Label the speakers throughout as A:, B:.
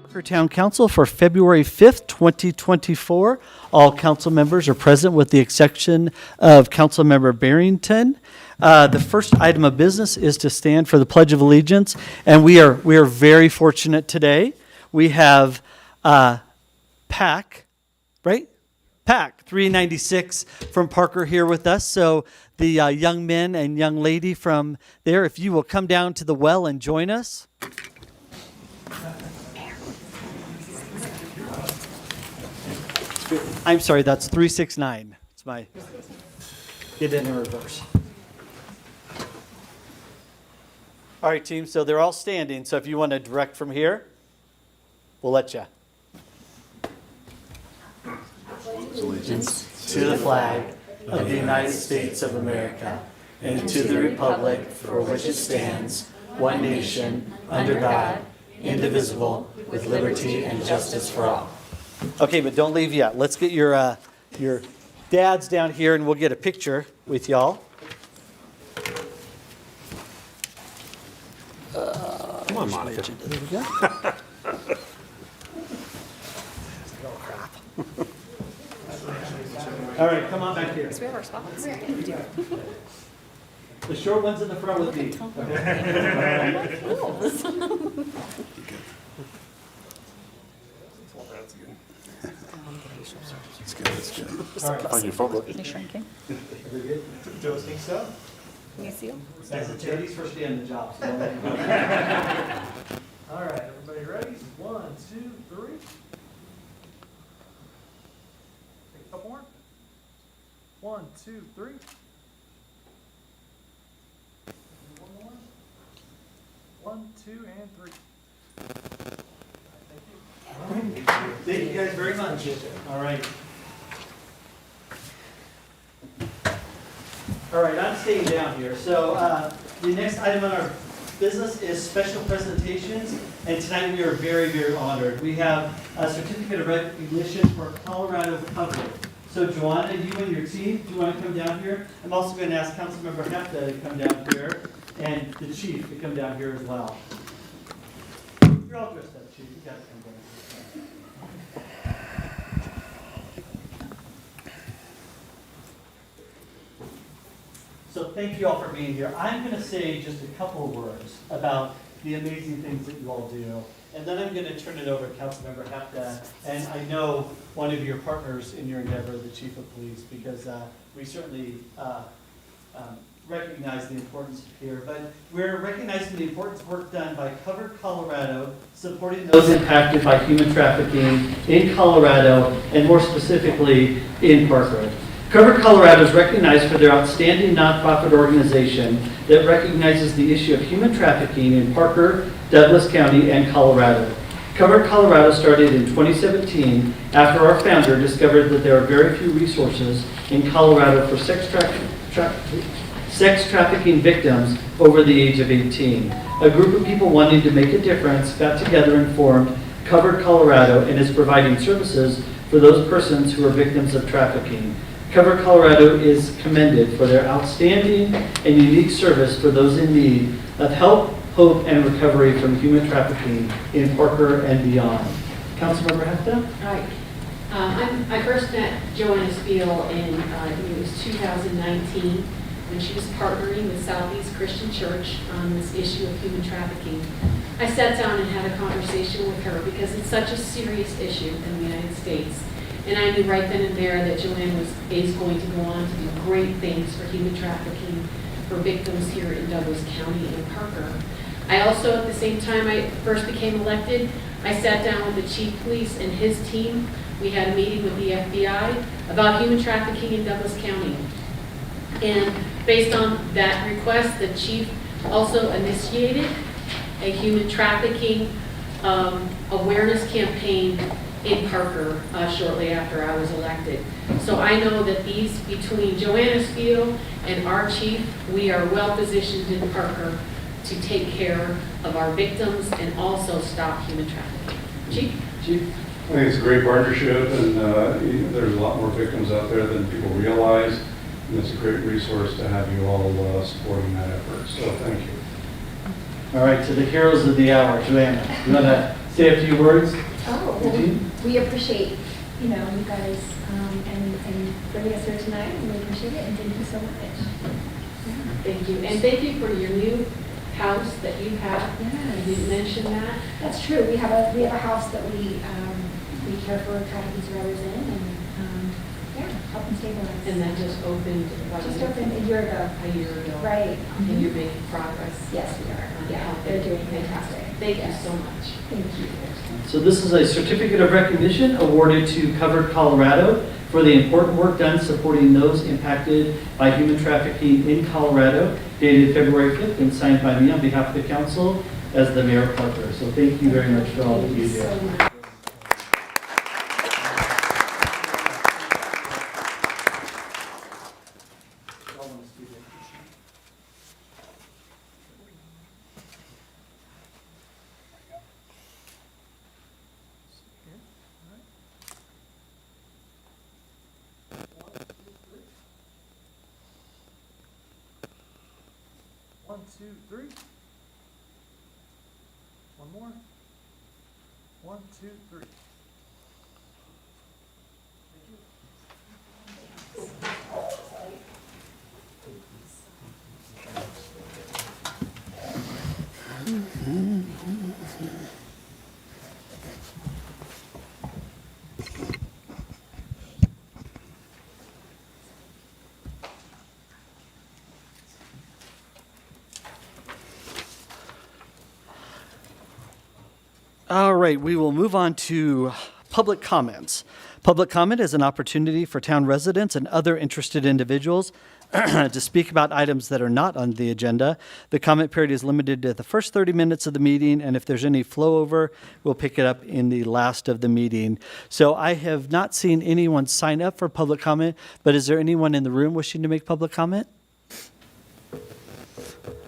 A: Parker Town Council for February 5th, 2024. All council members are present with the exception of Councilmember Barrington. The first item of business is to stand for the Pledge of Allegiance, and we are very fortunate today. We have PAC, right? PAC 396 from Parker here with us. So the young men and young lady from there, if you will come down to the well and join us. I'm sorry, that's 369. It's my, get it in reverse. All right, team, so they're all standing. So if you want to direct from here, we'll let you. Allegiance to the flag of the United States of America and to the republic for which it stands, one nation, under God, indivisible, with liberty and justice for all. Okay, but don't leave yet. Let's get your dads down here, and we'll get a picture with y'all.
B: Come on, Monica.
A: There we go. All right, come on back here.
C: We have our spots.
A: The short one's in the front with me.
B: That's good. That's good.
A: All right.
B: Find your phone book.
C: They're shrinking.
A: Every good?
D: Joe think so?
C: Can you see them?
A: That's the ladies first day on the job. So don't let me go.
D: All right, everybody ready? 1, 2, 3. Take a couple more. 1, 2, 3. One more. 1, 2, and 3. Thank you.
A: Thank you guys very much. All right. All right, I'm staying down here. So the next item on our business is special presentations, and tonight we are very, very honored. We have a certificate of recognition for Colorado Cover. So Joanna, you and your team, do you want to come down here? I'm also going to ask Councilmember Hefta to come down here, and the chief to come down here as well. You're all dressed up, chief. You got to come down. So thank you all for being here. I'm going to say just a couple of words about the amazing things that you all do, and then I'm going to turn it over to Councilmember Hefta, and I know one of your partners in your endeavor, the Chief of Police, because we certainly recognize the importance here, but we're recognizing the important work done by Cover Colorado, supporting those impacted by human trafficking in Colorado, and more specifically in Parker. Cover Colorado is recognized for their outstanding nonprofit organization that recognizes the issue of human trafficking in Parker, Douglas County, and Colorado. Cover Colorado started in 2017 after our founder discovered that there are very few resources in Colorado for sex trafficking victims over the age of 18. A group of people wanting to make a difference got together and formed Cover Colorado and is providing services for those persons who are victims of trafficking. Cover Colorado is commended for their outstanding and unique service for those in need of help, hope, and recovery from human trafficking in Parker and beyond. Councilmember Hefta?
E: Right. I first met Joanna Spiel in, I think it was 2019, when she was partnering with Southeast Christian Church on this issue of human trafficking. I sat down and had a conversation with her because it's such a serious issue in the United States. And I knew right then and there that Joanne is going to go on to do great things for human trafficking for victims here in Douglas County and Parker. I also, at the same time I first became elected, I sat down with the chief of police and his team. We had a meeting with the FBI about human trafficking in Douglas County. And based on that request, the chief also initiated a human trafficking awareness campaign in Parker shortly after I was elected. So I know that between Joanna Spiel and our chief, we are well positioned in Parker to take care of our victims and also stop human trafficking. Chief?
F: I think it's a great partnership, and there's a lot more victims out there than people realize, and it's a great resource to have you all supporting that effort. So thank you.
A: All right, to the heroes of the hour, Joanna, you want to say a few words?
C: Oh, well,
A: Eugene?
C: we appreciate, you guys, and bringing us here tonight, and we appreciate it, and thank you so much.
E: Thank you. And thank you for your new house that you have.
C: Yes.
E: You didn't mention that.
C: That's true, we have a house that we care for traffic survivors in, and, help them stabilize.
E: And that just opened
C: Just opened a year ago.
E: a year ago.
C: Right.
E: And you're making progress.
C: Yes, we are.
E: on
C: Yeah,
E: helping.
C: they're doing fantastic.
E: Thank you
C: Yes.
E: so much.
C: Thank you.
A: So this is a certificate of recognition awarded to Covered Colorado for the important work done supporting those impacted by human trafficking in Colorado, dated February 5th and signed by me on behalf of the council as the mayor of Parker. So thank you very much for all that you do.
E: So much.
D: One, two, three. One more. One, two, three.
A: All right, we will move on to public comments. Public comment is an opportunity for town residents and other interested individuals to speak about items that are not on the agenda. The comment period is limited to the first 30 minutes of the meeting, and if there's any flow over, we'll pick it up in the last of the meeting. So I have not seen anyone sign up for public comment, but is there anyone in the room wishing to make public comment?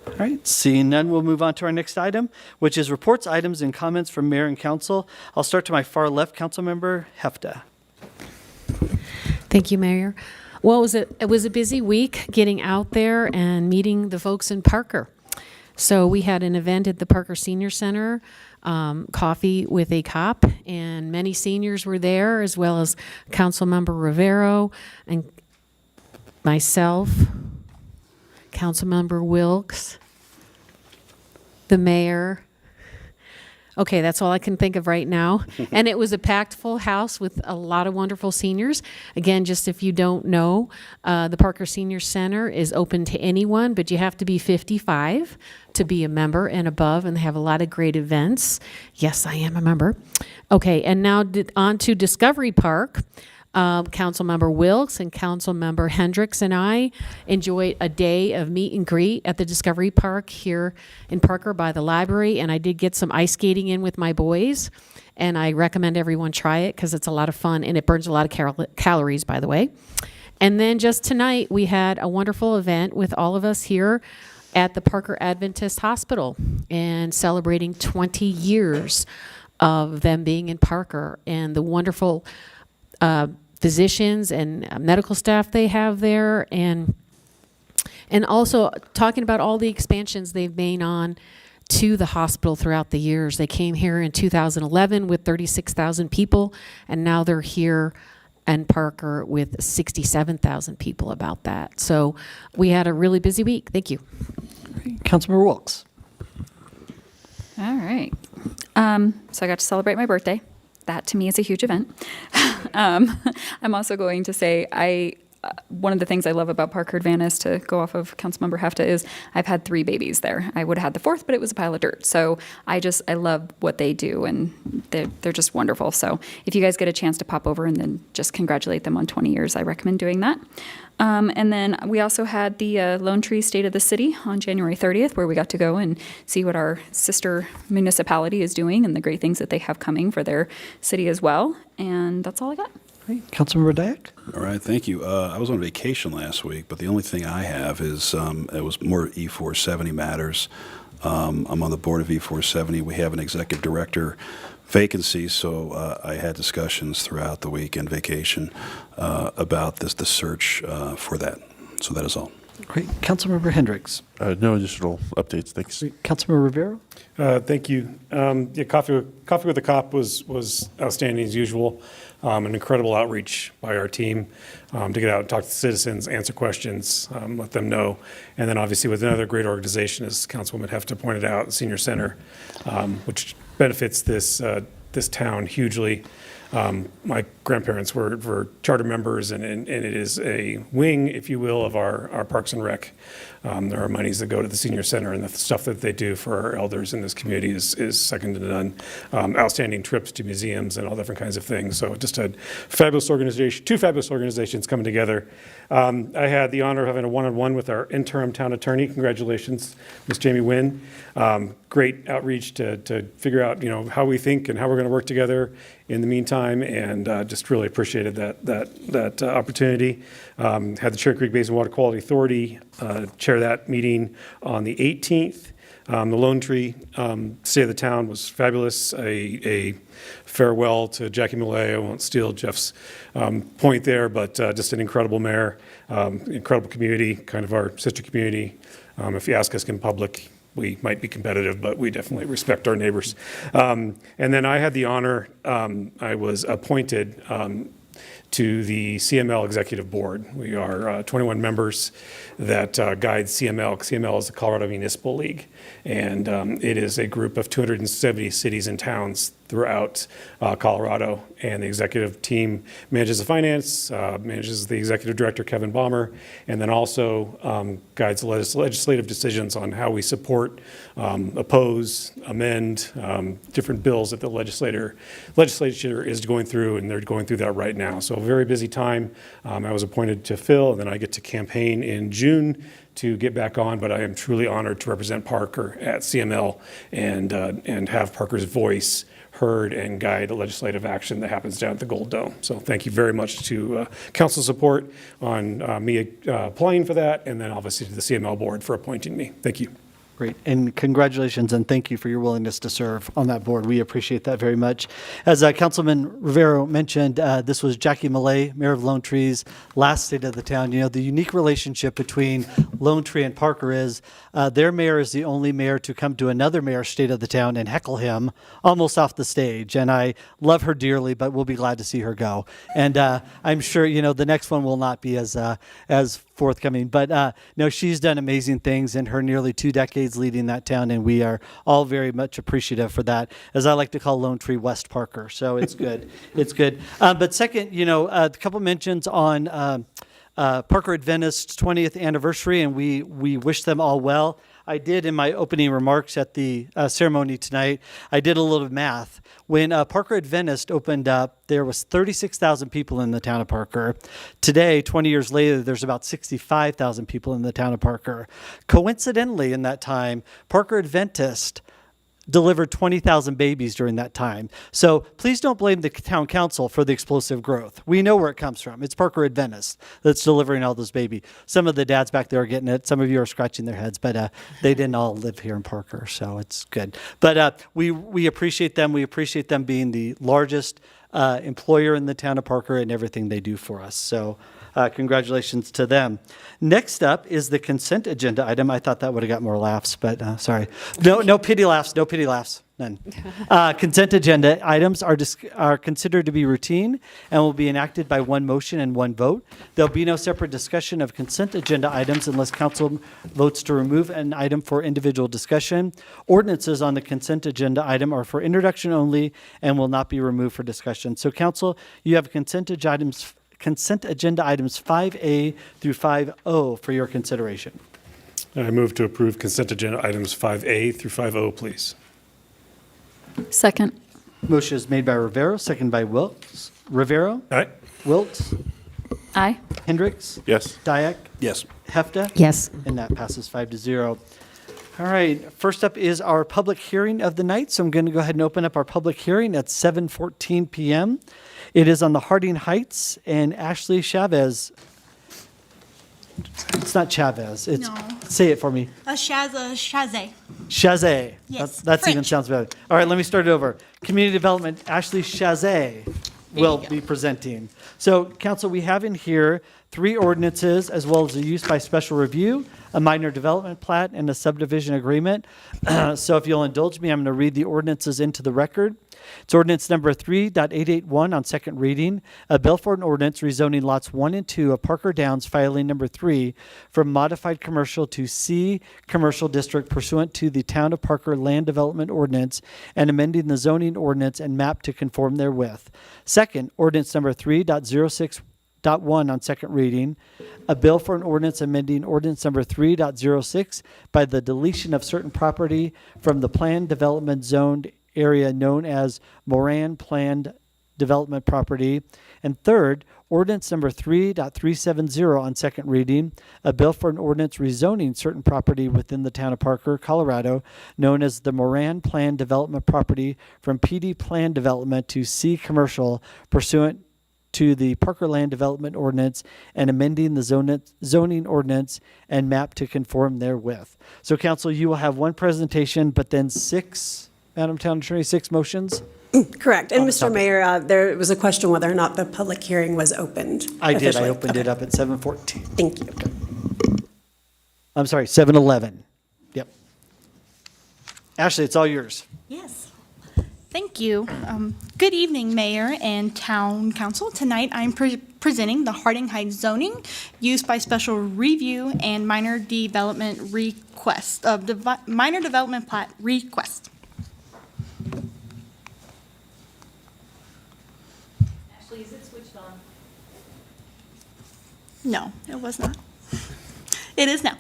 A: All right, seeing none, we'll move on to our next item, which is reports, items, and comments from mayor and council. I'll start to my far left, Councilmember Hefta.
G: Thank you, Mayor. Well, it was a busy week getting out there and meeting the folks in Parker. So we had an event at the Parker Senior Center, Coffee with a Cop, and many seniors were there, as well as Councilmember Rivero and myself, Councilmember Wilkes, the mayor. Okay, that's all I can think of right now. And it was a packed full house with a lot of wonderful seniors. Again, just if you don't know, the Parker Senior Center is open to anyone, but you have to be 55 to be a member and above, and they have a lot of great events. Yes, I am a member. Okay, and now on to Discovery Park. Councilmember Wilkes and Councilmember Hendricks and I enjoyed a day of meet and greet at the Discovery Park here in Parker by the library, and I did get some ice skating in with my boys, and I recommend everyone try it because it's a lot of fun and it burns a lot of calories, by the way. And then just tonight we had a wonderful event with all of us here at the Parker Adventist Hospital and celebrating 20 years of them being in Parker and the wonderful physicians and medical staff they have there, and also talking about all the expansions they've made on to the hospital throughout the years. They came here in 2011 with 36,000 people, and now they're here in Parker with 67,000 people about that. So we had a really busy week. Thank you.
A: Councilmember Wilkes.
H: All right. So I got to celebrate my birthday. That to me is a huge event. I'm also going to say one of the things I love about Parker Adventist, to go off of Councilmember Hefta, is I've had 3 babies there. I would have had the 4th, but it was a pile of dirt. So I love what they do, and they're just wonderful. So if you guys get a chance to pop over and then just congratulate them on 20 years, I recommend doing that. And then we also had the Lone Tree State of the City on January 30th, where we got to go and see what our sister municipality is doing and the great things that they have coming for their city as well. And that's all I got.
A: Great. Councilmember Dyak.
B: All right, thank you. I was on vacation last week, but the only thing I have is it was more E470 matters. I'm on the board of E470. We have an executive director vacancy, so I had discussions throughout the week and vacation about the search for that. So that is all.
A: Great. Councilmember Hendricks.
I: No additional updates, thanks.
A: Great. Councilmember Rivera.
J: Thank you. Yeah, Coffee with the Cop was outstanding as usual. An incredible outreach by our team to get out and talk to citizens, answer questions, let them know. And then obviously with another great organization, as Councilwoman Hefta pointed out, the Senior Center, which benefits this town hugely. My grandparents were charter members, and it is a wing, if you will, of our Parks and Rec. There are monies that go to the Senior Center, and the stuff that they do for our elders in this community is second to none. Outstanding trips to museums and all different kinds of things. So just a fabulous organization, two fabulous organizations coming together. I had the honor of having a one-on-one with our interim town attorney. Congratulations, Ms. Jamie Wynn. Great outreach to figure out, how we think and how we're going to work together in the meantime, and just really appreciated that opportunity. Had the Cherry Creek Basin Water Quality Authority chair that meeting on the 18th. The Lone Tree State of the Town was fabulous. A farewell to Jackie Millay. I won't steal Jeff's point there, but just an incredible mayor, incredible community, kind of our sister community. If you ask us in public, we might be competitive, but we definitely respect our neighbors. And then I had the honor, I was appointed to the CML Executive Board. We are 21 members that guide CML. CML is the Colorado Municipal League, and it is a group of 270 cities and towns throughout Colorado, and the executive team manages the finance, manages the executive director, Kevin Baumer, and then also guides the legislative decisions on how we support, oppose, amend different bills that the legislature is going through, and they're going through that right now. So a very busy time. I was appointed to fill, and then I get to campaign in June to get back on, but I am truly honored to represent Parker at CML and have Parker's voice heard and guide the legislative action that happens down at the Gold Dome. So thank you very much to council support on me applying for that, and then obviously to the CML board for appointing me. Thank you.
A: Great. And congratulations and thank you for your willingness to serve on that board. We appreciate that very much. As Councilman Rivero mentioned, this was Jackie Millay, Mayor of Lone Tree's last State of the Town. The unique relationship between Lone Tree and Parker is their mayor is the only mayor to come to another mayor's State of the Town and heckle him almost off the stage. And I love her dearly, but we'll be glad to see her go. And I'm sure, the next one will not be as forthcoming. But no, she's done amazing things in her nearly 2 decades leading that town, and we are all very much appreciative for that, as I like to call Lone Tree West Parker. So it's good. It's good. But second, a couple mentions on Parker Adventist's 20th anniversary, and we wish them all well. I did in my opening remarks at the ceremony tonight, I did a little math. When Parker Adventist opened up, there was 36,000 people in the town of Parker. Today, 20 years later, there's about 65,000 people in the town of Parker. Coincidentally, in that time, Parker Adventist delivered 20,000 babies during that time. So please don't blame the town council for the explosive growth. We know where it comes from. It's Parker Adventist that's delivering all those babies. Some of the dads back there are getting it. Some of you are scratching their heads, but they didn't all live here in Parker, so it's good. But we appreciate them. We appreciate them being the largest employer in the town of Parker and everything they do for us. So congratulations to them. Next up is the consent agenda item. I thought that would have got more laughs, but sorry. No pity laughs. No pity laughs. None. Consent agenda items are considered to be routine and will be enacted by one motion and one vote. There'll be no separate discussion of consent agenda items unless council votes to remove an item for individual discussion. Ordinances on the consent agenda item are for introduction only and will not be removed for discussion. So council, you have consent agenda items 5A through 5O for your consideration.
J: I move to approve consent agenda items 5A through 5O, please.
H: Second.
A: Motion is made by Rivero, second by Wiltz. Rivero,
J: Aye.
A: Wiltz,
H: Aye.
A: Hendricks,
I: Yes.
A: Dyak,
B: Yes.
A: Hefta.
G: Yes.
A: And that passes 5-0. All right, first up is our public hearing of the night. So I'm going to go ahead and open up our public hearing at 7:14 p.m. It is on the Harding Heights and Ashley Chavez. It's not Chavez. It's
K: No.
A: Say it for me.
K: Shazay.
A: Shazay.
K: Yes,
A: That even
K: French.
A: sounds better. All right, let me start it over. Community Development, Ashley Shazay. will be presenting. So, council, we have in here 3 ordinances, as well as a use by special review, a minor development plat, and a subdivision agreement. So if you'll indulge me, I'm going to read the ordinances into the record. It's ordinance number 3.881 on second reading, a bill for an ordinance rezoning lots 1 and 2 of Parker Downs, filing number 3, from modified commercial to C commercial district pursuant to the Town of Parker Land Development Ordinance and amending the zoning ordinance and map to conform therewith. Second, ordinance number 3.06.1 on second reading, a bill for an ordinance amending ordinance number 3.06 by the deletion of certain property from the planned development zoned area known as Moran Planned Development Property. And third, ordinance number 3.370 on second reading, a bill for an ordinance rezoning certain property within the town of Parker, Colorado, known as the Moran Planned Development Property from PD Planned Development to C Commercial pursuant to the Parker Land Development Ordinance and amending the zoning ordinance and map to conform therewith. So council, you will have one presentation, but then 6, Madam Town Attorney, 6 motions?
L: Correct. And
A: On the
L: Mr.
A: topic.
L: Mayor, there was a question whether or not the public hearing was opened.
A: I did. I
L: officially.
A: opened it
L: Okay.
A: up at 7:14.
L: Thank you.
A: I'm sorry, 7:11. Yep. Ashley, it's all yours.
K: Yes. Thank you. Good evening, Mayor and Town Council. Tonight, I'm presenting the Harding Heights zoning use by special review and minor development request, minor development plat request.
E: Ashley, is it switched on?
K: No, it was not. It is now.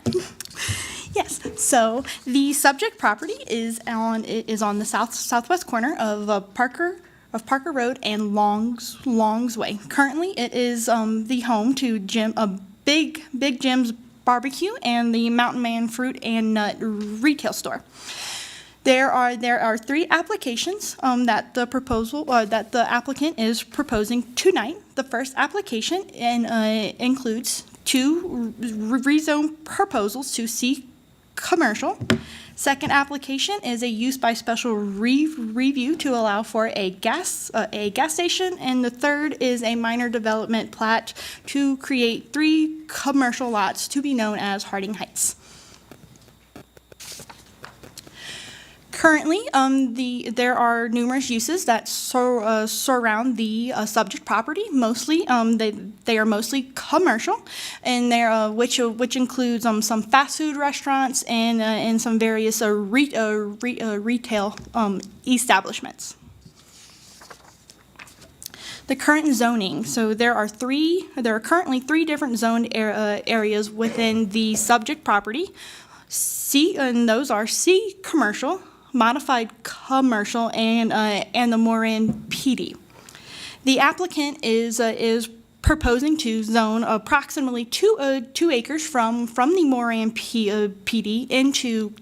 K: Yes, so the subject property is on the southwest corner of Parker Road and Longs Way. Currently, it is the home to Big Jim's Barbecue and the Mountain Man Fruit and Nut retail store. There are 3 applications that the applicant is proposing tonight. The first application includes 2 rezone proposals to C commercial. Second application is a use by special review to allow for a gas station, and the third is a minor development plat to create 3 commercial lots to be known as Harding Heights. Currently, there are numerous uses that surround the subject property. Mostly, they are mostly commercial, and which includes some fast food restaurants and some various retail establishments. The current zoning. So there are currently 3 different zoned areas within the subject property. And those are C commercial, modified commercial, and the Moran PD. The applicant is proposing to zone approximately 2 acres from the Moran PD into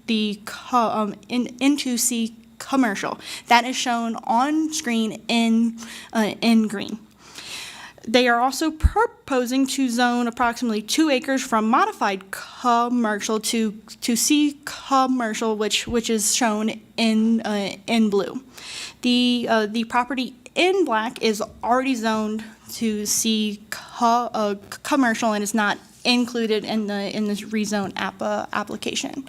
K: C commercial. That is shown on screen in green. They are also proposing to zone approximately 2 acres from modified commercial to C commercial, which is shown in blue. The property in black is already zoned to C commercial and is not included in this rezone application.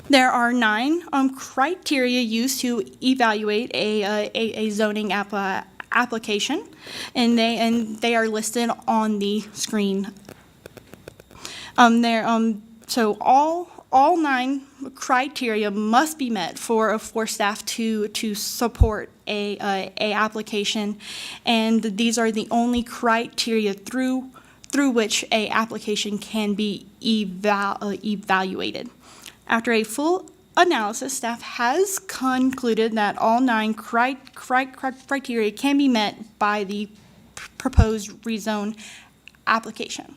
K: There are 9 criteria used to evaluate a zoning application, and they are listed on the screen. So all 9 criteria must be met for staff to support a application, and these are the only criteria through which a application can be evaluated. After a full analysis, staff has concluded that all 9 criteria can be met by the proposed rezone application.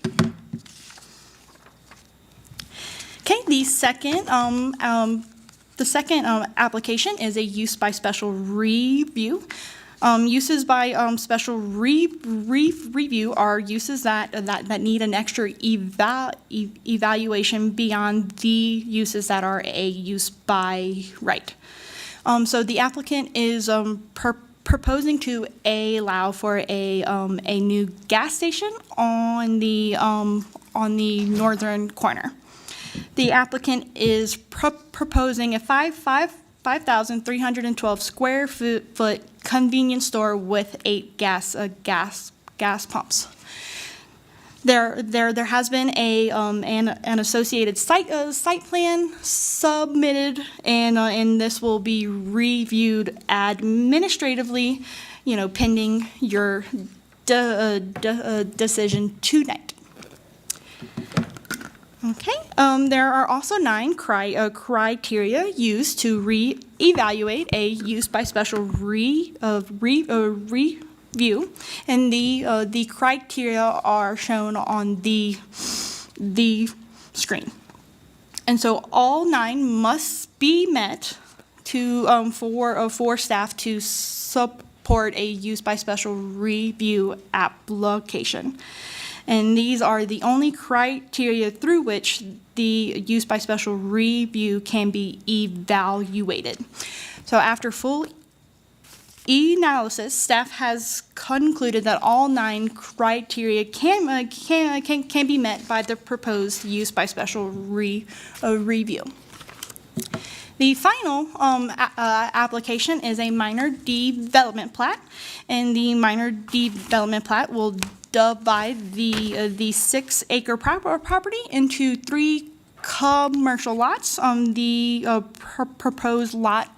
K: Okay, the second application is a use by special review. Uses by special review are uses that need an extra evaluation beyond the uses that are a use by right. So the applicant is proposing to allow for a new gas station on the northern corner. The applicant is proposing a 5,312 square foot convenience store with 8 gas pumps. There has been an associated site plan submitted, and this will be reviewed administratively, pending your decision tonight. Okay. There are also 9 criteria used to re-evaluate a use by special review, and the criteria are shown on the screen. And so all 9 must be met for staff to support a use by special review application. And these are the only criteria through which the use by special review can be evaluated. So after full analysis, staff has concluded that all 9 criteria can be met by the proposed use by special review. The final application is a minor development plat, and the minor development plat will divide the 6-acre property into 3 commercial lots. The proposed lot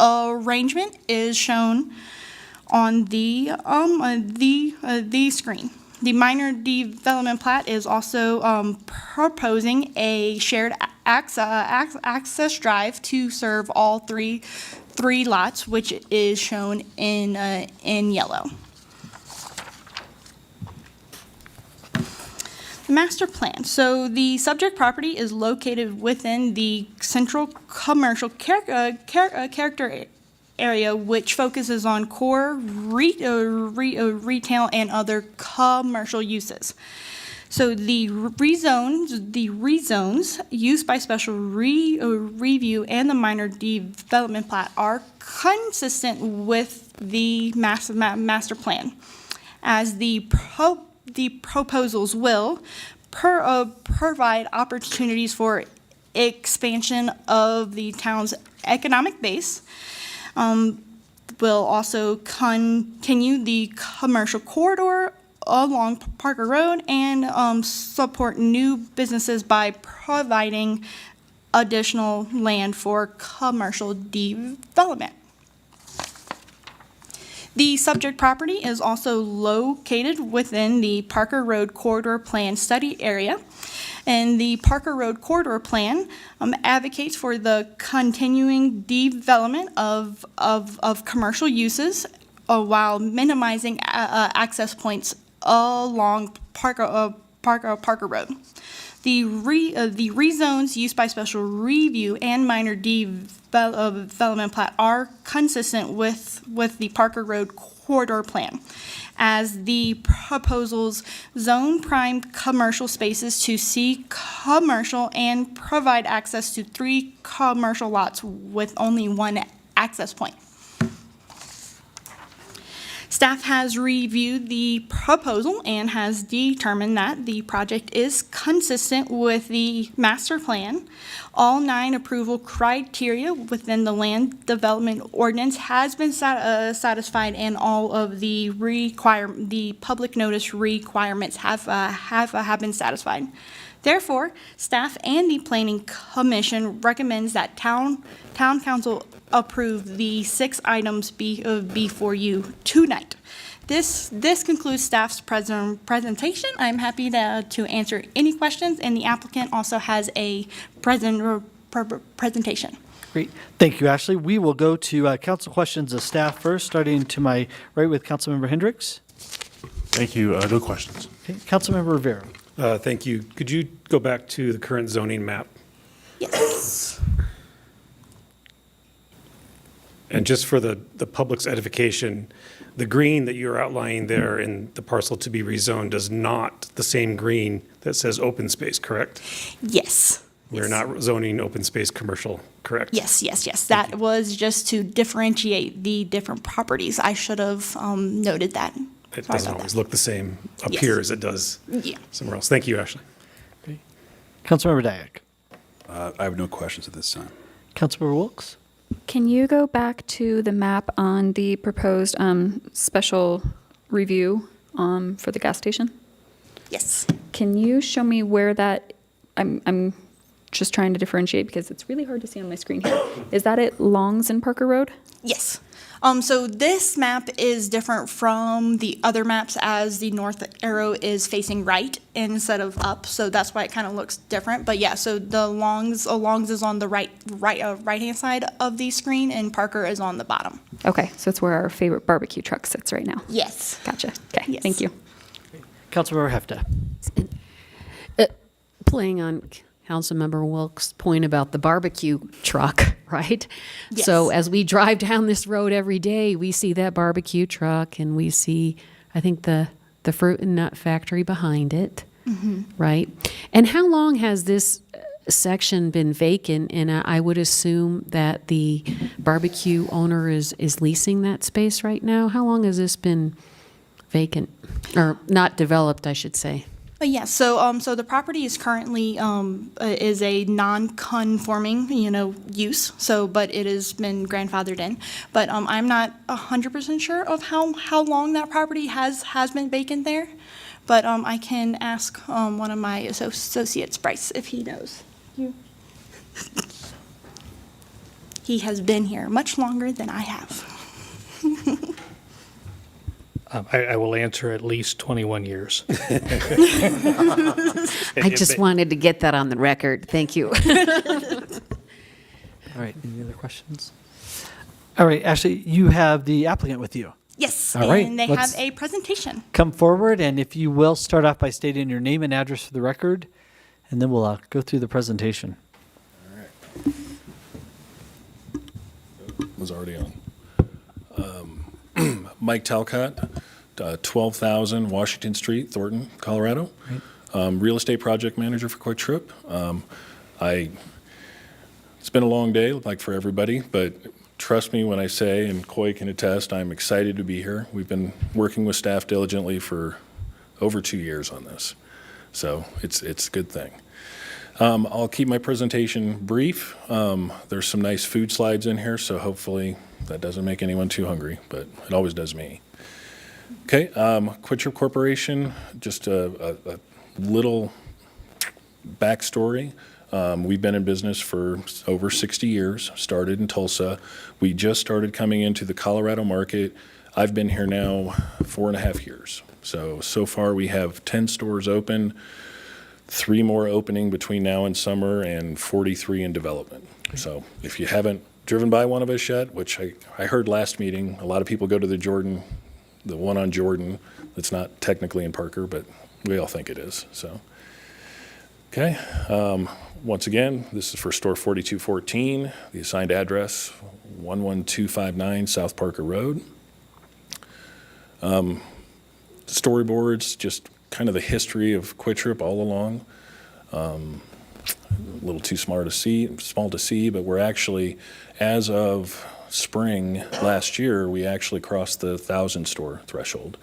K: arrangement is shown on the screen. The minor development plat is also proposing a shared access drive to serve all three lots, which is shown in yellow. Master plan. So the subject property is located within the central commercial character area, which focuses on core retail and other commercial uses. So the rezones used by special review and the minor development plat are consistent with the master plan, as the proposals will provide opportunities for expansion of the town's economic base, will also continue the commercial corridor along Parker Road, and support new businesses by providing additional land for commercial development. The subject property is also located within the Parker Road Corridor Plan study area, and the Parker Road Corridor Plan advocates for the continuing development of commercial uses while minimizing access points along Parker Road. The rezones used by special review and minor development plat are consistent with the Parker Road Corridor Plan, as the proposals zone prime commercial spaces to C commercial and provide access to 3 commercial lots with only 1 access point. Staff has reviewed the proposal and has determined that the project is consistent with the master plan. All 9 approval criteria within the land development ordinance has been satisfied, and all of the public notice requirements have been satisfied. Therefore, staff and the Planning Commission recommends that Town Council approve the 6 items before you tonight. This concludes staff's presentation. I'm happy to answer any questions, and the applicant also has a presentation.
D: Great. Thank you, Ashley. We will go to council questions of staff first, starting to my right with Councilmember Hendricks.
I: Thank you. No questions.
D: Okay. Councilmember Rivera.
J: Thank you. Could you go back to the current zoning map?
K: Yes.
J: And just for the public's edification, the green that you're outlining there in the parcel to be rezoned is not the same green that says open space, correct?
K: Yes.
J: We're not zoning open space commercial, correct?
K: Yes, yes, yes. That was just to differentiate the different properties. I should have noted that.
J: It
K: Sorry
J: doesn't
K: about
J: always
K: that.
J: look the same up
K: Yes.
J: here as it does
K: Yeah.
J: somewhere else. Thank you, Ashley.
D: Councilmember Dyak.
B: I have no questions at this time.
D: Councilmember Wilks.
H: Can you go back to the map on the proposed special review for the gas station?
K: Yes.
H: Can you show me where that, I'm just trying to differentiate because it's really hard to see on my screen here. Is that at Longs and Parker Road?
K: Yes. So this map is different from the other maps as the north arrow is facing right instead of up. So that's why it kind of looks different. But yeah, so the Longs is on the right-hand side of the screen and Parker is on the bottom.
H: Okay, so it's where our favorite barbecue truck sits right now.
K: Yes.
H: Gotcha. Okay,
K: Yes.
H: thank you.
D: Councilmember Hefta.
G: Playing on Councilmember Wilk's point about the barbecue truck, right?
K: Yes.
G: So as we drive down this road every day, we see that barbecue truck and we see, I think, the fruit and nut factory behind it, right? And how long has this section been vacant? And I would assume that the barbecue owner is leasing that space right now. How long has this been vacant, or not developed, I should say?
K: Yeah, so the property is currently is a non-conforming, use. So, but it has been grandfathered in. But I'm not 100% sure of how long that property has been vacant there. But I can ask one of my associates, Bryce, if he knows. He has been here much longer than I have.
M: I will answer at least 21 years.
G: I just wanted to get that on the record. Thank you.
D: All right, any other questions? All right, Ashley, you have the applicant with you.
K: Yes,
D: All right,
K: and they
D: let's-
K: have a presentation.
D: Come forward, and if you will, start off by stating your name and address for the record, and then we'll go through the presentation.
N: Was already on. Mike Talcott, 12,000 Washington Street, Thornton, Colorado. Real estate project manager for Quick Trip. It's been a long day, like for everybody, but trust me when I say, and Coy can attest, I'm excited to be here. We've been working with staff diligently for over 2 years on this, so it's a good thing. I'll keep my presentation brief. There's some nice food slides in here, so hopefully that doesn't make anyone too hungry, but it always does me. Okay, Quick Trip Corporation, just a little backstory. We've been in business for over 60 years, started in Tulsa. We just started coming into the Colorado market. I've been here now 4.5 years. So far we have 10 stores open, 3 more opening between now and summer, and 43 in development. So if you haven't driven by one of us yet, which I heard last meeting, a lot of people go to the one on Jordan. That's not technically in Parker, but we all think it is. So, okay. Once again, this is for store 4214, the assigned address 11259 South Parker Road. Storyboards, just kind of the history of Quick Trip all along. A little too small to see, but we're actually, as of spring last year, we actually crossed the 1,000 store threshold.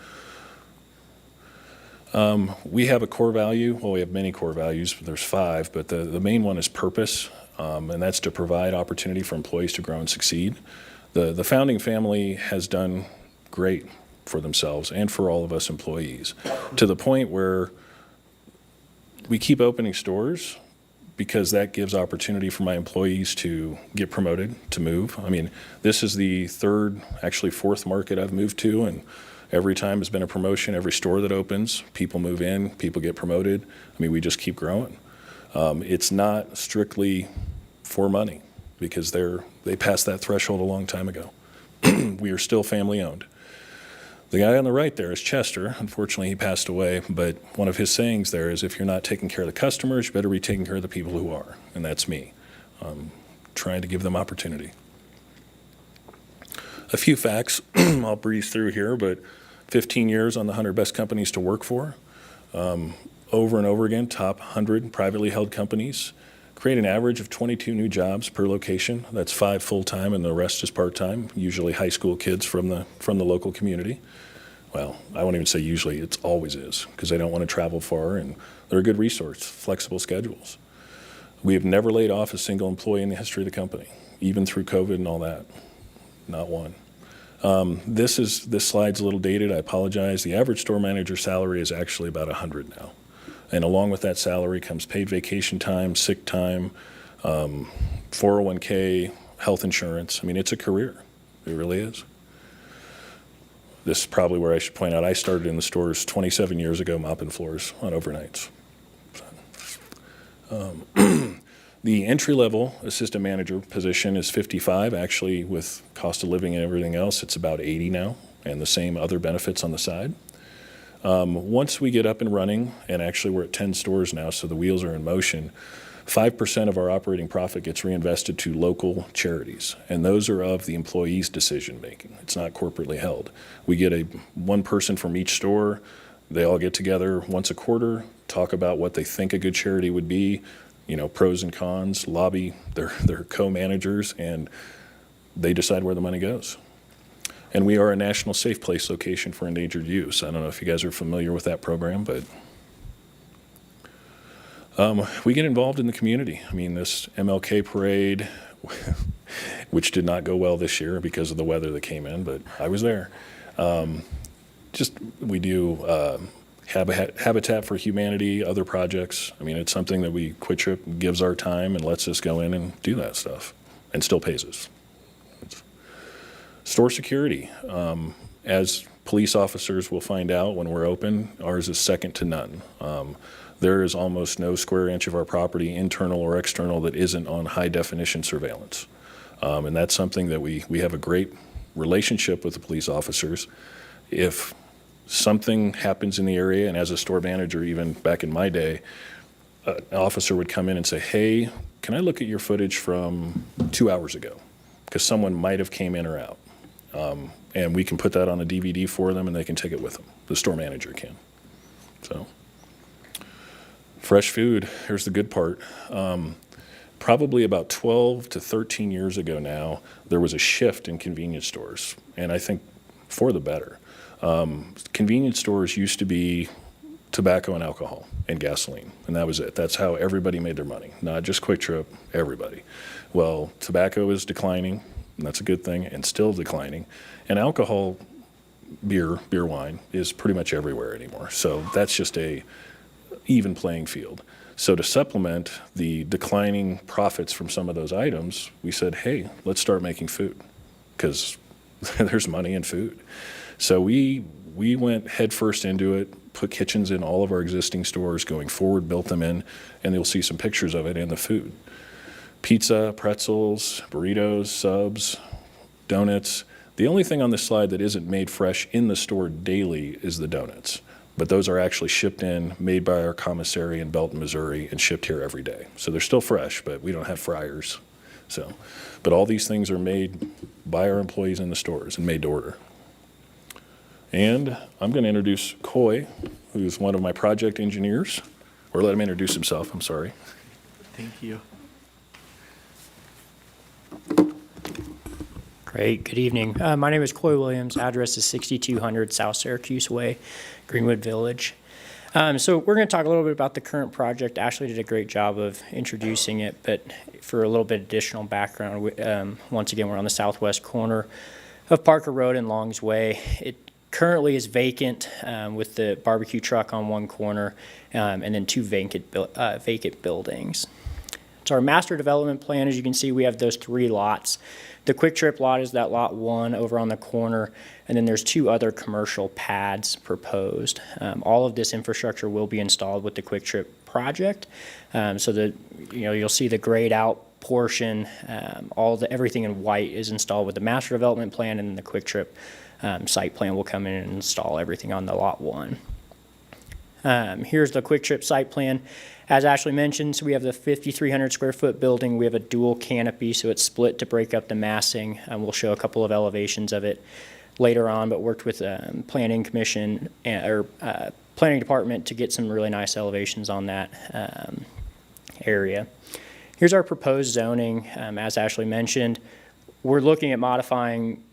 N: We have a core value. Well, we have many core values. There's 5, but the main one is purpose, and that's to provide opportunity for employees to grow and succeed. The founding family has done great for themselves and for all of us employees, to the point where we keep opening stores because that gives opportunity for my employees to get promoted, to move. I mean, this is the 3rd, actually 4th market I've moved to, and every time has been a promotion. Every store that opens, people move in, people get promoted. I mean, we just keep growing. It's not strictly for money, because they passed that threshold a long time ago. We are still family owned. The guy on the right there is Chester. Unfortunately, he passed away, but one of his sayings there is, if you're not taking care of the customers, you better be taking care of the people who are, and that's me. Trying to give them opportunity. A few facts I'll breeze through here, but 15 years on the 100 best companies to work for. Over and over again, top 100 privately held companies. create an average of 22 new jobs per location. That's 5 full-time and the rest is part-time, usually high school kids from the local community. Well, I won't even say usually, it always is, because they don't want to travel far, and they're a good resource, flexible schedules. We have never laid off a single employee in the history of the company, even through COVID and all that, not one. This slide's a little dated, I apologize. The average store manager salary is actually about $100 now. And along with that salary comes paid vacation time, sick time, 401k, health insurance. I mean, it's a career. It really is. This is probably where I should point out, I started in the stores 27 years ago mopping floors on overnights. The entry-level assistant manager position is 55. Actually, with cost of living and everything else, it's about 80 now, and the same other benefits on the side. Once we get up and running, and actually we're at 10 stores now, so the wheels are in motion, 5% of our operating profit gets reinvested to local charities, and those are of the employees' decision-making. It's not corporately held. We get one person from each store. They all get together once a quarter, talk about what they think a good charity would be, pros and cons, lobby their co-managers, and they decide where the money goes. And we are a National Safe Place location for endangered youth. I don't know if you guys are familiar with that program, but we get involved in the community. I mean, this MLK parade, which did not go well this year because of the weather that came in, but I was there. We do Habitat for Humanity, other projects. I mean, it's something that Quick Trip gives our time and lets us go in and do that stuff, and still pays us. Store security. As police officers will find out when we're open, ours is second to none. There is almost no square inch of our property, internal or external, that isn't on high-definition surveillance. And that's something that we have a great relationship with the police officers. If something happens in the area, and as a store manager, even back in my day, an officer would come in and say, hey, can I look at your footage from 2 hours ago? Because someone might have came in or out. And we can put that on a DVD for them, and they can take it with them. The store manager can. So, fresh food, here's the good part. Probably about 12 to 13 years ago now, there was a shift in convenience stores, and I think for the better. Convenience stores used to be tobacco and alcohol and gasoline, and that was it. That's how everybody made their money, not just Quick Trip, everybody. Well, tobacco is declining, and that's a good thing, and still declining. And alcohol, beer, wine, is pretty much everywhere anymore. So that's just a even playing field. So to supplement the declining profits from some of those items, we said, hey, let's start making food, because there's money in food. So we went headfirst into it, put kitchens in all of our existing stores going forward, built them in, and you'll see some pictures of it in the food. Pizza, pretzels, burritos, subs, donuts. The only thing on this slide that isn't made fresh in the store daily is the donuts. But those are actually shipped in, made by our commissary in Belton, Missouri, and shipped here every day. So they're still fresh, but we don't have fryers. But all these things are made by our employees in the stores and made to order. And I'm going to introduce Coy, who's one of my project engineers, or let him introduce himself, I'm sorry.
M: Thank you. Great, good evening. My name is Coy Williams. Address is 6200 South Syracuse Way, Greenwood Village. So we're going to talk a little bit about the current project. Ashley did a great job of introducing it, but for a little bit additional background, once again, we're on the southwest corner of Parker Road and Longs Way. It currently is vacant with the barbecue truck on one corner and then two vacant buildings. So our master development plan, as you can see, we have those 3 lots. The Quick Trip lot is that lot 1 over on the corner, and then there's 2 other commercial pads proposed. All of this infrastructure will be installed with the Quick Trip project. So that you'll see the grayed out portion, everything in white is installed with the master development plan, and then the Quick Trip site plan will come in and install everything on the lot 1. Here's the Quick Trip site plan. As Ashley mentioned, so we have the 5,300 square foot building. We have a dual canopy, so it's split to break up the massing. We'll show a couple of elevations of it later on, but worked with planning commission or planning department to get some really nice elevations on that area. Here's our proposed zoning. As Ashley mentioned, we're looking at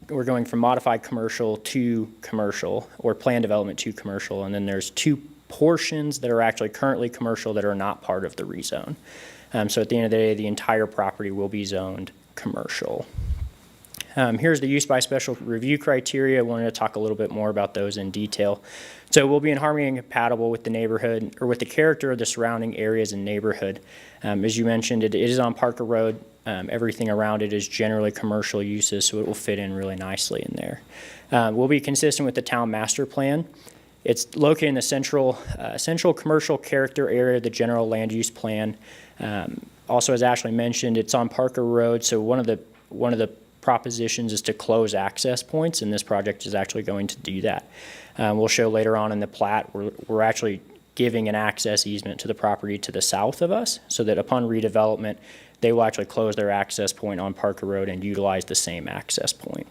M: we're going from modified commercial to commercial, or planned development to commercial, and then there's 2 portions that are actually currently commercial that are not part of the rezone. So at the end of the day, the entire property will be zoned commercial. Here's the use by special review criteria. I wanted to talk a little bit more about those in detail. So we'll be in harmony and compatible with the neighborhood, or with the character of the surrounding areas and neighborhood. As you mentioned, it is on Parker Road. Everything around it is generally commercial uses, so it will fit in really nicely in there. We'll be consistent with the town master plan. It's located in the central commercial character area of the general land use plan. Also, as Ashley mentioned, it's on Parker Road, so one of the propositions is to close access points, and this project is actually going to do that. We'll show later on in the plat, we're actually giving an access easement to the property to the south of us, so that upon redevelopment, they will actually close their access point on Parker Road and utilize the same access point.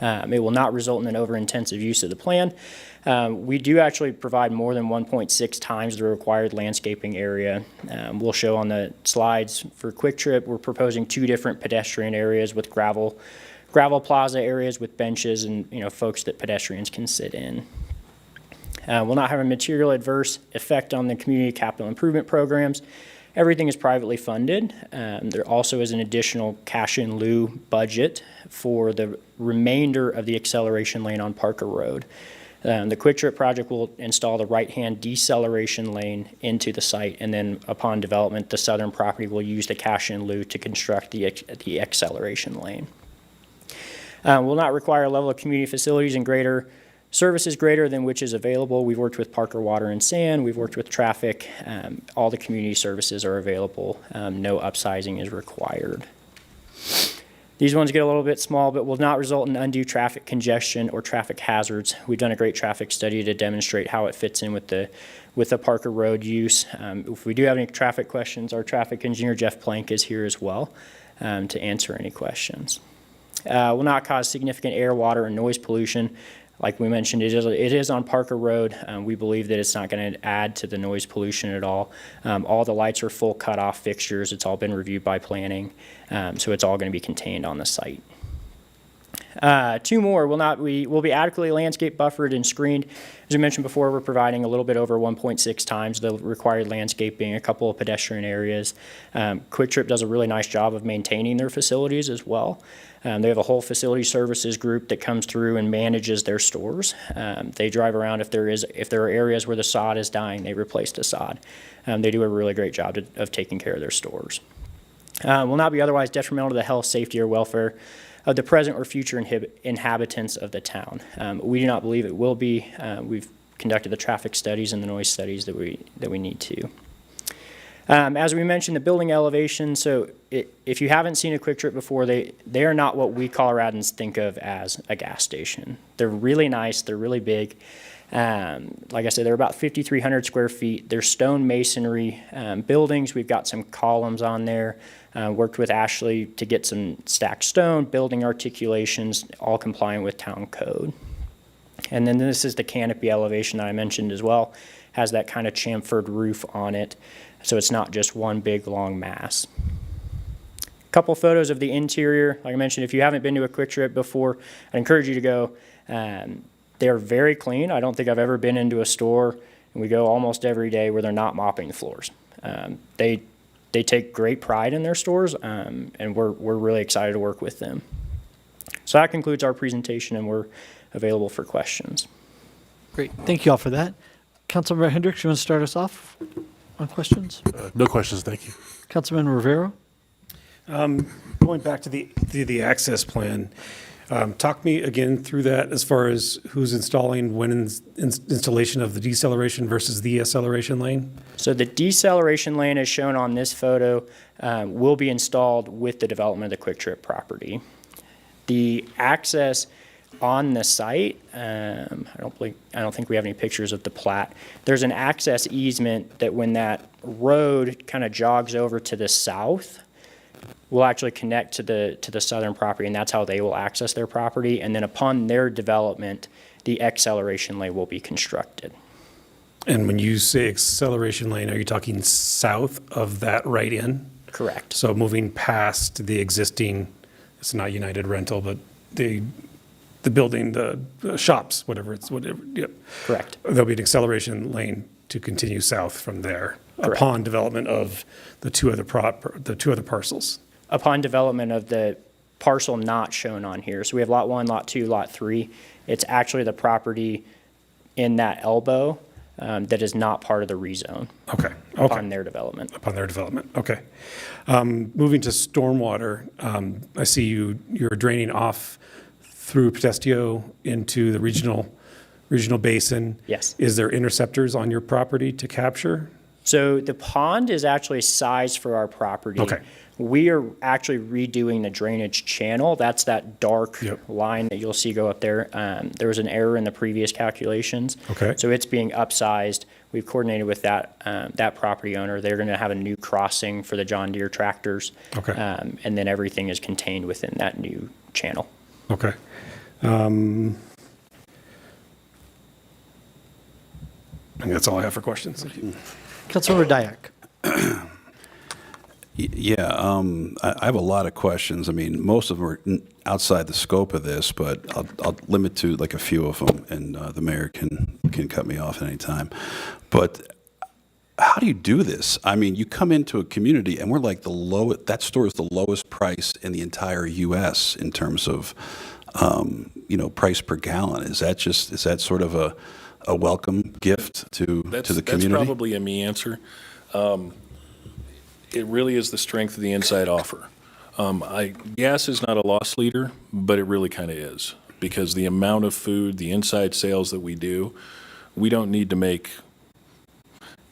M: It will not result in an over-intensive use of the plan. We do actually provide more than 1.6 times the required landscaping area. We'll show on the slides for Quick Trip, we're proposing 2 different pedestrian areas with gravel plaza areas with benches and folks that pedestrians can sit in. Will not have a material adverse effect on the community capital improvement programs. Everything is privately funded. There also is an additional cash in lieu budget for the remainder of the acceleration lane on Parker Road. The Quick Trip project will install the right-hand deceleration lane into the site, and then upon development, the southern property will use the cash in lieu to construct the acceleration lane. Will not require a level of community facilities and services greater than which is available. We've worked with Parker Water and Sand. We've worked with traffic. All the community services are available. No upsizing is required. These ones get a little bit small, but will not result in undue traffic congestion or traffic hazards. We've done a great traffic study to demonstrate how it fits in with the Parker Road use. If we do have any traffic questions, our traffic engineer, Jeff Plank, is here as well to answer any questions. Will not cause significant air, water, and noise pollution. Like we mentioned, it is on Parker Road. We believe that it's not going to add to the noise pollution at all. All the lights are full cutoff fixtures. It's all been reviewed by planning, so it's all going to be contained on the site. 2 more, will be adequately landscape buffered and screened. As we mentioned before, we're providing a little bit over 1.6 times the required landscaping, a couple of pedestrian areas. Quick Trip does a really nice job of maintaining their facilities as well. They have a whole facility services group that comes through and manages their stores. They drive around if there are areas where the sod is dying, they replace the sod. They do a really great job of taking care of their stores. Will not be otherwise detrimental to the health, safety, or welfare of the present or future inhabitants of the town. We do not believe it will be. We've conducted the traffic studies and the noise studies that we need to. As we mentioned, the building elevation, so if you haven't seen a Quick Trip before, they are not what we Coloradans think of as a gas station. They're really nice, they're really big. Like I said, they're about 5,300 square feet. They're stone masonry buildings. We've got some columns on there. Worked with Ashley to get some stacked stone, building articulations, all compliant with town code. And then this is the canopy elevation that I mentioned as well. Has that kind of chamfered roof on it, so it's not just one big long mass. A couple photos of the interior. Like I mentioned, if you haven't been to a Quick Trip before, I encourage you to go. They're very clean. I don't think I've ever been into a store, and we go almost every day, where they're not mopping the floors. They take great pride in their stores, and we're really excited to work with them. So that concludes our presentation, and we're available for questions.
D: Great. Thank you all for that. Councilmember Hendricks, you want to start us off on questions?
I: No questions, thank you.
D: Councilman Rivera?
J: Going back to the access plan, talk me again through that as far as who's installing, when installation of the deceleration versus the acceleration lane?
M: So the deceleration lane, as shown on this photo, will be installed with the development of the Quick Trip property. The access on the site, I don't think we have any pictures of the plat. There's an access easement that when that road kind of jogs over to the south, will actually connect to the southern property, and that's how they will access their property. And then upon their development, the acceleration lane will be constructed.
J: And when you say acceleration lane, are you talking south of that right in? Correct. So moving past the existing, it's not United Rental, but the building, the shops, whatever, yep.
M: Correct.
J: There'll be an acceleration lane to continue south from there
M: Correct.
J: upon development of the two other parcels.
M: Upon development of the parcel not shown on here, so we have lot 1, lot 2, lot 3. It's actually the property in that elbow that is not part of the rezone.
J: Okay.
M: Upon their development.
J: Upon their development, okay. Moving to stormwater, I see you're draining off through Protestio into the regional basin.
M: Yes.
J: Is there interceptors on your property to capture?
M: So the pond is actually sized for our property.
J: Okay.
M: We are actually redoing the drainage channel. That's that dark line that you'll see go up there. There was an error in the previous calculations.
J: Okay.
M: So it's being upsized. We've coordinated with that property owner. They're going to have a new crossing for the John Deere tractors.
J: Okay.
M: And then everything is contained within that new channel.
J: Okay. I think that's all I have for questions.
D: Councilmember Dyak.
B: Yeah, I have a lot of questions. I mean, most of them are outside the scope of this, but I'll limit to like a few of them, and the mayor can cut me off at any time. But how do you do this? I mean, you come into a community and we're like that store is the lowest price in the entire U.S. in terms of, price per gallon. Is that sort of a welcome gift to the community?
N: That's probably a me answer. It really is the strength of the inside offer. Gas is not a loss leader, but it really kind of is, because the amount of food, the inside sales that we do, we don't need to make,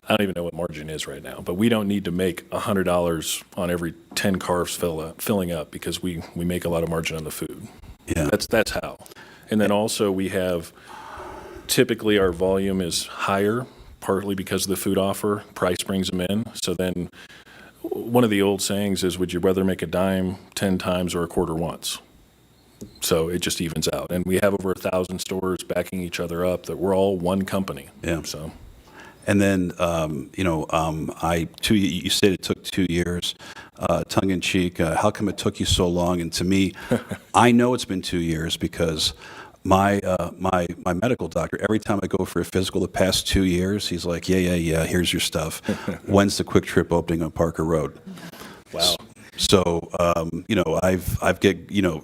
N: I don't even know what margin is right now, but we don't need to make $100 on every 10 cars filling up, because we make a lot of margin on the food.
B: Yeah.
N: That's how. And then also we have, typically our volume is higher, partly because of the food offer. Price brings them in. So then one of the old sayings is, would you rather make a dime 10 times or a quarter once? So it just evens out. And we have over 1,000 stores backing each other up, that we're all one company.
B: Yeah.
N: So.
B: And then, you said it took 2 years, tongue in cheek. How come it took you so long? And to me, I know it's been 2 years because my medical doctor, every time I go for a physical the past 2 years, he's like, yeah, here's your stuff. When's the Quick Trip opening on Parker Road?
N: Wow.
B: So,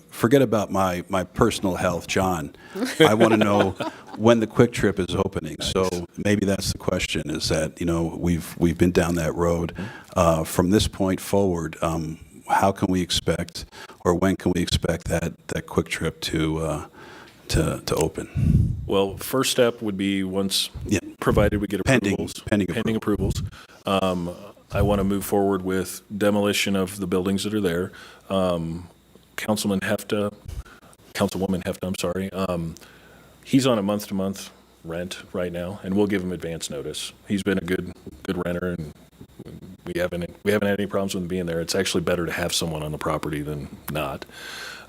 B: forget about my personal health, John. I want to know when the Quick Trip is opening. Nice. So maybe that's the question, is that, we've been down that road. From this point forward, how can we expect, or when can we expect that Quick Trip to open?
N: Well, first step would be provided we get approvals. Pending approvals. I want to move forward with demolition of the buildings that are there. Councilwoman Hefta, I'm sorry. He's on a month-to-month rent right now, and we'll give him advance notice. He's been a good renter, and we haven't had any problems with him being there. It's actually better to have someone on the property than not.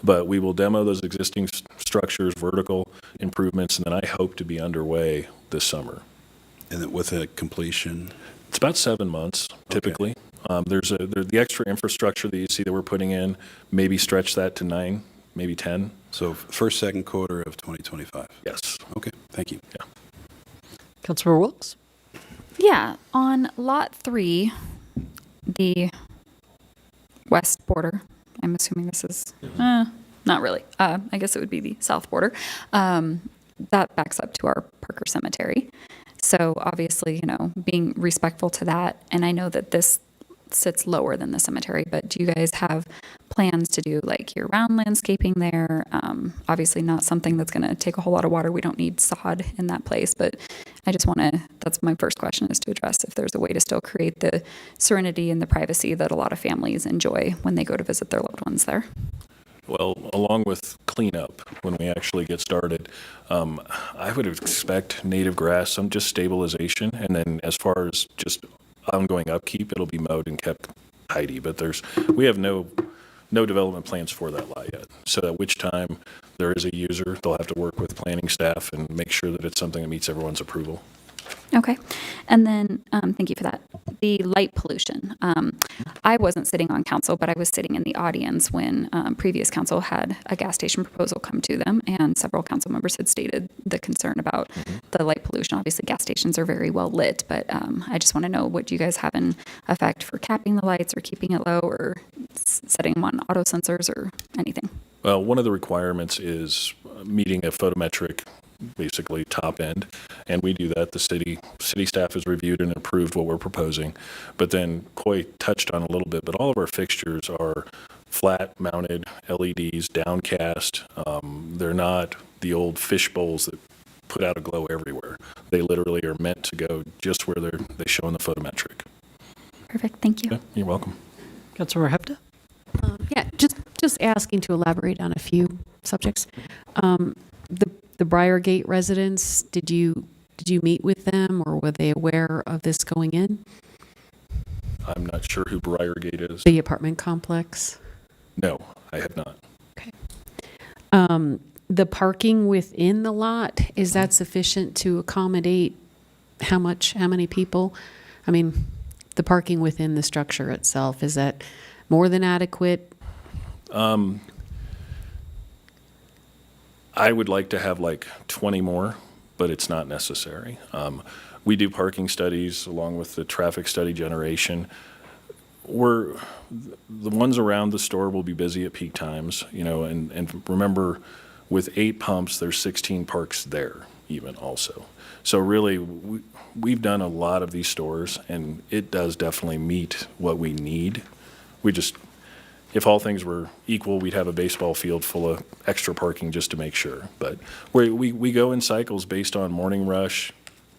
N: But we will demo those existing structures, vertical improvements, and then I hope to be underway this summer.
B: And then with a completion?
N: It's about 7 months, typically. Okay. There's the extra infrastructure that you see that we're putting in, maybe stretch that to 9, maybe 10.
B: So first, second quarter of 2025?
N: Yes.
B: Okay, thank you.
N: Yeah.
D: Councilmember Wilkes?
H: Yeah, on lot 3, the west border, I'm assuming this is, not really. I guess it would be the south border. That backs up to our Parker Cemetery. So obviously, being respectful to that, and I know that this sits lower than the cemetery, but do you guys have plans to do like year-round landscaping there? Obviously not something that's going to take a whole lot of water. We don't need sod in that place, but I just want to, that's my first question, is to address if there's a way to still create the serenity and the privacy that a lot of families enjoy when they go to visit their loved ones there.
N: Well, along with cleanup, when we actually get started, I would expect native grass, some just stabilization, and then as far as just ongoing upkeep, it'll be mowed and kept tidy. But we have no development plans for that lot yet. So at which time there is a user, they'll have to work with planning staff and make sure that it's something that meets everyone's approval.
H: Okay. And then, thank you for that. The light pollution. I wasn't sitting on council, but I was sitting in the audience when previous council had a gas station proposal come to them, and several council members had stated the concern about the light pollution. Obviously, gas stations are very well lit, but I just want to know, what do you guys have in effect for capping the lights or keeping it low or setting them on auto sensors or anything?
N: Well, one of the requirements is meeting a photometric, basically top end, and we do that. The city staff has reviewed and approved what we're proposing. But then Coy touched on a little bit, but all of our fixtures are flat mounted LEDs, downcast. They're not the old fish bowls that put out a glow everywhere. They literally are meant to go just where they show in the photometric.
H: Perfect. Thank you.
N: Yeah, you're welcome.
D: Councilmember Hepta?
G: Yeah, just asking to elaborate on a few subjects. The Briargate residents, did you meet with them, or were they aware of this going in?
N: I'm not sure who Briargate is.
G: The apartment complex?
N: No, I have not.
G: Okay. The parking within the lot, is that sufficient to accommodate how many people? I mean, the parking within the structure itself, is that more than adequate?
N: I would like to have like 20 more, but it's not necessary. We do parking studies along with the traffic study generation. The ones around the store will be busy at peak times, and remember, with 8 pumps, there's 16 parks there even also. So really, we've done a lot of these stores, and it does definitely meet what we need. If all things were equal, we'd have a baseball field full of extra parking just to make sure. But we go in cycles based on morning rush,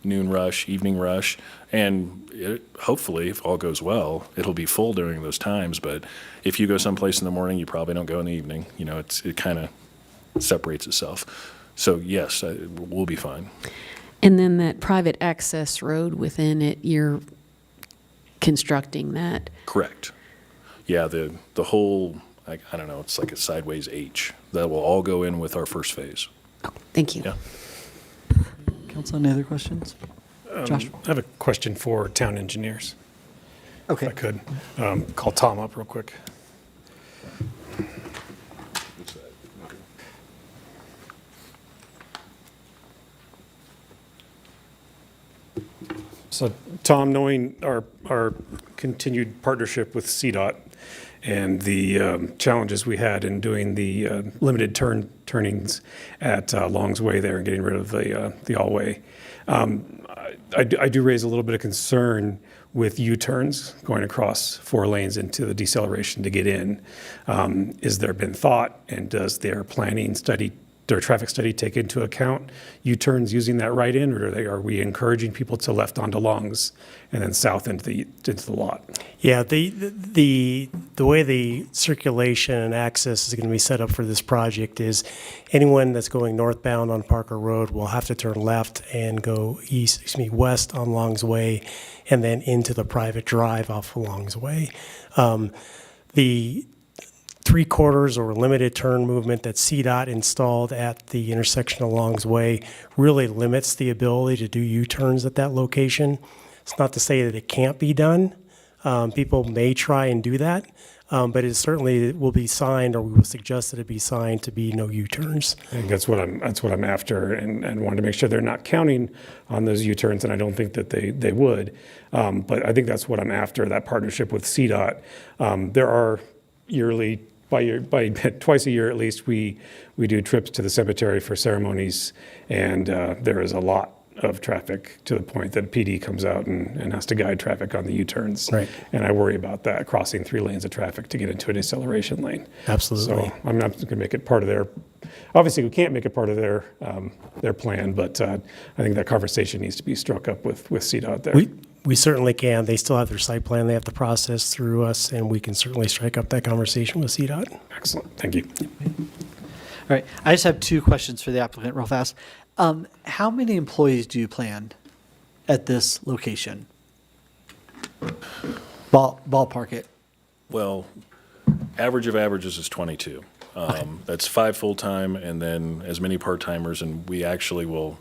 N: noon rush, evening rush, and hopefully, if all goes well, it'll be full during those times. But if you go someplace in the morning, you probably don't go in the evening. It kind of separates itself. So yes, we'll be fine.
G: And then that private access road within it, you're constructing that?
N: Correct. Yeah, the whole, I don't know, it's like a sideways H. That will all go in with our first phase.
G: Thank you.
N: Yeah.
D: Council, any other questions? Josh?
J: I have a question for town engineers.
D: Okay.
J: If I could. Call Tom up real quick. So, Tom, knowing our continued partnership with CDOT and the challenges we had in doing the limited turnings at Long's Way there and getting rid of the all-way, I do raise a little bit of concern with U-turns going across 4 lanes into the deceleration to get in. Is there been thought, and does their planning study, their traffic study, take into account U-turns using that right in, or are we encouraging people to left onto Longs and then south into the lot?
O: Yeah, the way the circulation and access is going to be set up for this project is anyone that's going northbound on Parker Road will have to turn left and go west on Longs Way, and then into the private drive off of Longs Way. The 3/4 or limited turn movement that CDOT installed at the intersection of Longs Way really limits the ability to do U-turns at that location. It's not to say that it can't be done. People may try and do that, but it certainly will be signed, or we will suggest that it be signed to be no U-turns.
J: I think that's what I'm after, and wanted to make sure they're not counting on those U-turns, and I don't think that they would. But I think that's what I'm after, that partnership with CDOT. There are yearly, by twice a year at least, we do trips to the cemetery for ceremonies, and there is a lot of traffic to the point that PD comes out and has to guide traffic on the U-turns.
O: Right.
J: And I worry about that, crossing 3 lanes of traffic to get into an acceleration lane.
O: Absolutely.
J: So I'm not going to make it part of their, obviously we can't make it part of their plan, but I think that conversation needs to be struck up with CDOT there.
O: We certainly can. They still have their site plan they have to process through us, and we can certainly strike up that conversation with CDOT.
J: Excellent. Thank you.
D: All right. I just have 2 questions for the applicant real fast. How many employees do you plan at this location? Ballpark it.
N: Well, average of averages is 22. That's 5 full-time and then as many part-timers, and we actually will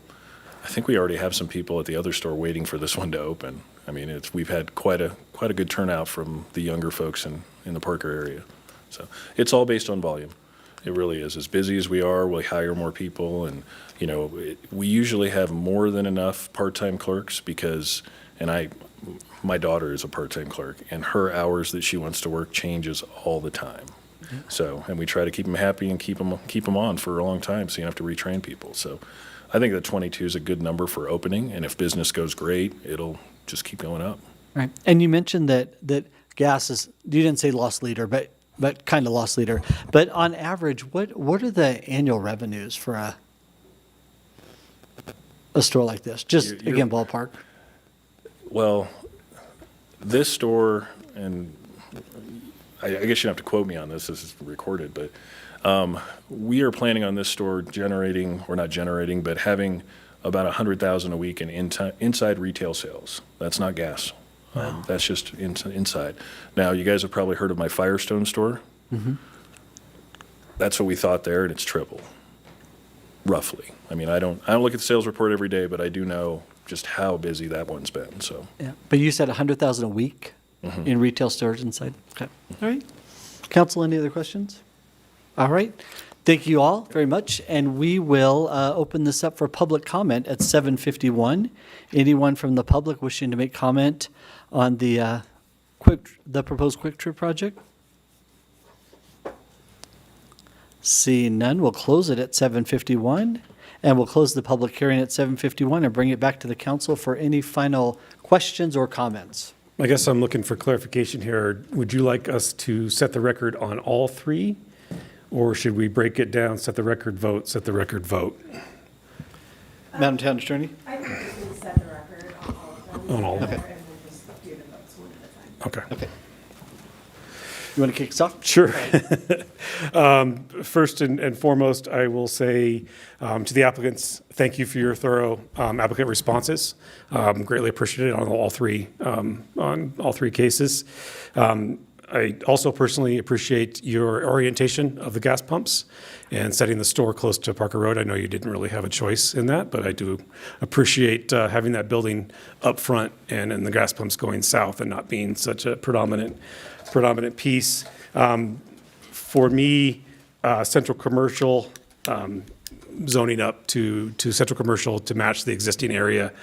N: I think we already have some people at the other store waiting for this one to open. I mean, we've had quite a good turnout from the younger folks in the Parker area. So it's all based on volume. It really is. As busy as we are, we hire more people, and we usually have more than enough part-time clerks because, my daughter is a part-time clerk, and her hours that she wants to work changes all the time. So, and we try to keep them happy and keep them on for a long time, so you don't have to retrain people. So, I think that 22 is a good number for opening, and if business goes great, it'll just keep going up.
D: Right. And you mentioned that gas is, you didn't say loss leader, but kind of loss leader. But on average, what are the annual revenues for a store like this? Just again, ballpark.
N: Well, this store, and I guess you don't have to quote me on this. This is recorded, but we are planning on this store but having about 100,000 a week in inside retail sales. That's not gas. That's just inside. Now, you guys have probably heard of my Firestone store.
D: Mm-hmm.
N: That's what we thought there, and it's triple, roughly. I mean, I don't look at the sales report every day, but I do know just how busy that one's been. So.
D: Yeah. But you said 100,000 a week in retail stores inside. Okay. All right. Council, any other questions? All right. Thank you all very much, and we will open this up for public comment at 7:51. Anyone from the public wishing to make comment on the proposed Quick Trip project? Seeing none, we'll close it at 7:51, and we'll close the public hearing at 7:51 and bring it back to the council for any final questions or comments.
J: I guess I'm looking for clarification here. Would you like us to set the record on all three? Or should we break it down, set the record vote, set the record voot?
D: Madam Town Attorney?
L: I think we should set the record on all of them.
J: On all of them.
L: And we'll just do the votes one at a time.
J: Okay.
D: Okay. You want to kick us off?
J: Sure. First and foremost, I will say to the applicants, thank you for your thorough applicant responses. Greatly appreciated on all three cases. I also personally appreciate your orientation of the gas pumps and setting the store close to Parker Road. I know you didn't really have a choice in that, but I do appreciate having that building up front and the gas pumps going south and not being such a predominant piece. For me, central commercial, zoning up to central commercial to match the existing area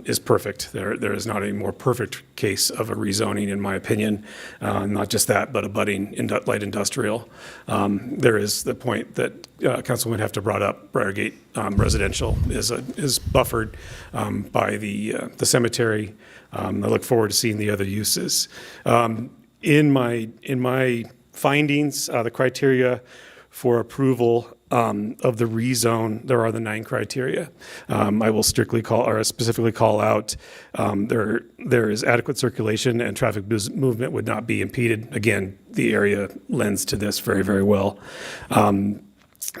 J: is perfect. There is not a more perfect case of a rezoning, in my opinion. Not just that, but abutting light industrial. There is the point that Councilman Hefta brought up. Briargate residential is buffered by the cemetery. I look forward to seeing the other uses. In my findings, the criteria for approval of the rezone, there are the 9 criteria. I will specifically call out there is adequate circulation and traffic movement would not be impeded. Again, the area lends to this very, very well.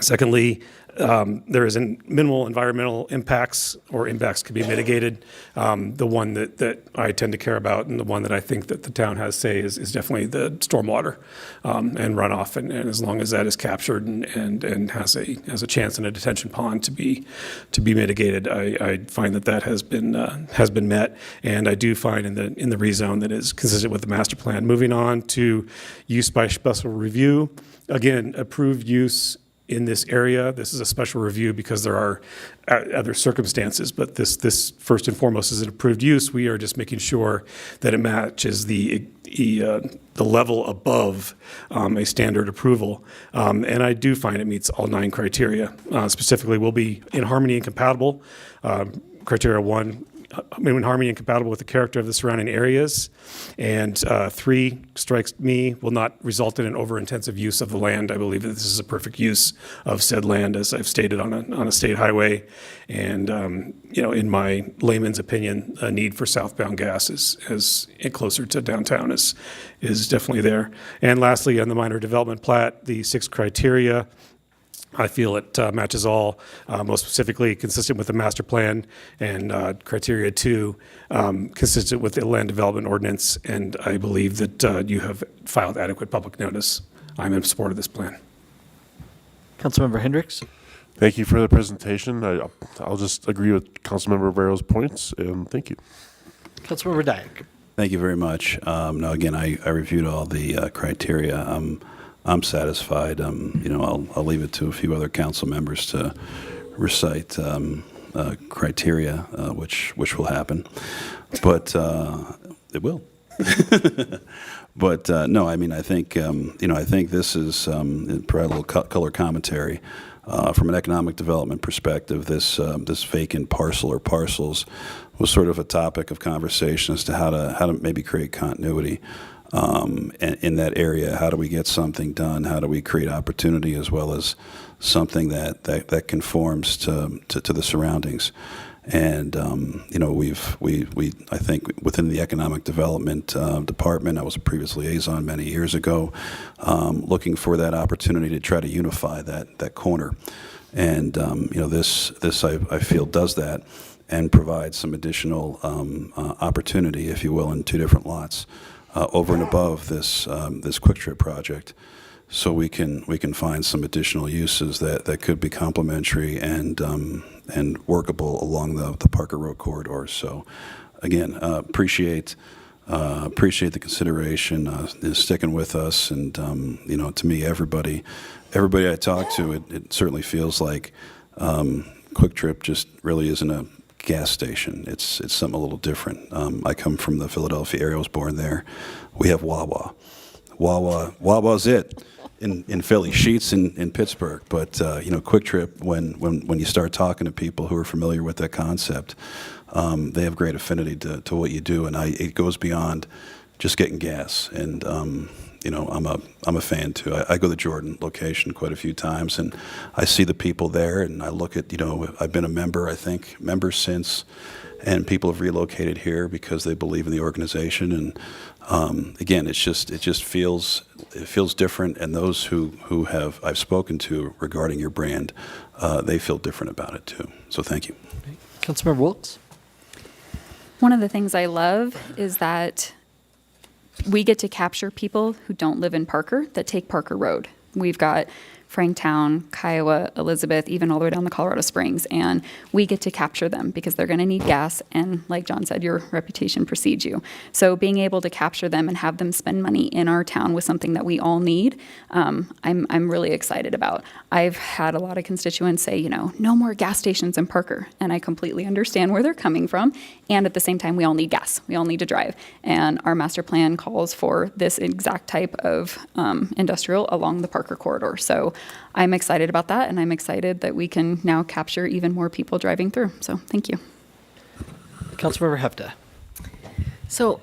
J: Secondly, there is minimal environmental impacts, or impacts can be mitigated. The one that I tend to care about, and the one that I think that the town has say is definitely the stormwater and runoff. And as long as that is captured and has a chance in a detention pond to be mitigated, I find that has been met. And I do find in the rezone that is consistent with the master plan. Moving on to use by special review, again, approved use in this area. This is a special review because there are other circumstances, but this first and foremost is an approved use. We are just making sure that it matches the level above a standard approval. And I do find it meets all 9 criteria. Specifically, will be in harmony and compatible. Criteria 1, in harmony and compatible with the character of the surrounding areas. And 3 strikes me will not result in an over-intensive use of the land. I believe that this is a perfect use of said land, as I've stated on a state highway. And in my layman's opinion, a need for southbound gas is closer to downtown is definitely there. And lastly, on the minor development plat, the 6 criteria, I feel it matches all, most specifically consistent with the master plan, and criteria 2, consistent with the land development ordinance, and I believe that you have filed adequate public notice. I'm in support of this plan.
D: Councilmember Hendricks?
I: Thank you for the presentation. I'll just agree with Councilmember Barrow's points, and thank you.
D: Councilmember Dyak.
B: Thank you very much. No, again, I reviewed all the criteria. I'm satisfied. I'll leave it to a few other council members to recite criteria, which will happen, but it will. But no, I mean, I think I think this is provide a little color commentary from an economic development perspective. This vacant parcel or parcels was sort of a topic of conversation as to how to maybe create continuity in that area. How do we get something done? How do we create opportunity as well as something that conforms to the surroundings? And I think within the economic development department, I was a previous liaison many years ago, looking for that opportunity to try to unify that corner. And this I feel does that and provides some additional opportunity, if you will, in two different lots over and above this Quick Trip project. So we can find some additional uses that could be complementary and workable along the Parker Road corridor. So again, appreciate the consideration, sticking with us, and to me, everybody I talk to, it certainly feels like Quick Trip just really isn't a gas station. It's something a little different. I come from the Philadelphia area. I was born there. We have Wawa. Wawa's it in Philly. Sheetz in Pittsburgh. But Quick Trip, when you start talking to people who are familiar with that concept, they have great affinity to what you do, and it goes beyond just getting gas. And I'm a fan too. I go to the Jordan location quite a few times, and I see the people there, and I look at I've been a member since, and people have relocated here because they believe in the organization. And again, it just feels different, and those who I've spoken to regarding your brand, they feel different about it too. So thank you.
D: Councilmember Wilkes.
H: One of the things I love is that we get to capture people who don't live in Parker that take Parker Road. We've got Franktown, Kiowa, Elizabeth, even all the way down to Colorado Springs, and we get to capture them because they're going to need gas, and like John said, your reputation precedes you. So being able to capture them and have them spend money in our town with something that we all need, I'm really excited about. I've had a lot of constituents say, no more gas stations in Parker, and I completely understand where they're coming from, and at the same time, we all need gas. We all need to drive, and our master plan calls for this exact type of industrial along the Parker corridor. So I'm excited about that, and I'm excited that we can now capture even more people driving through. So thank you.
D: Councilmember Hefta.
G: So,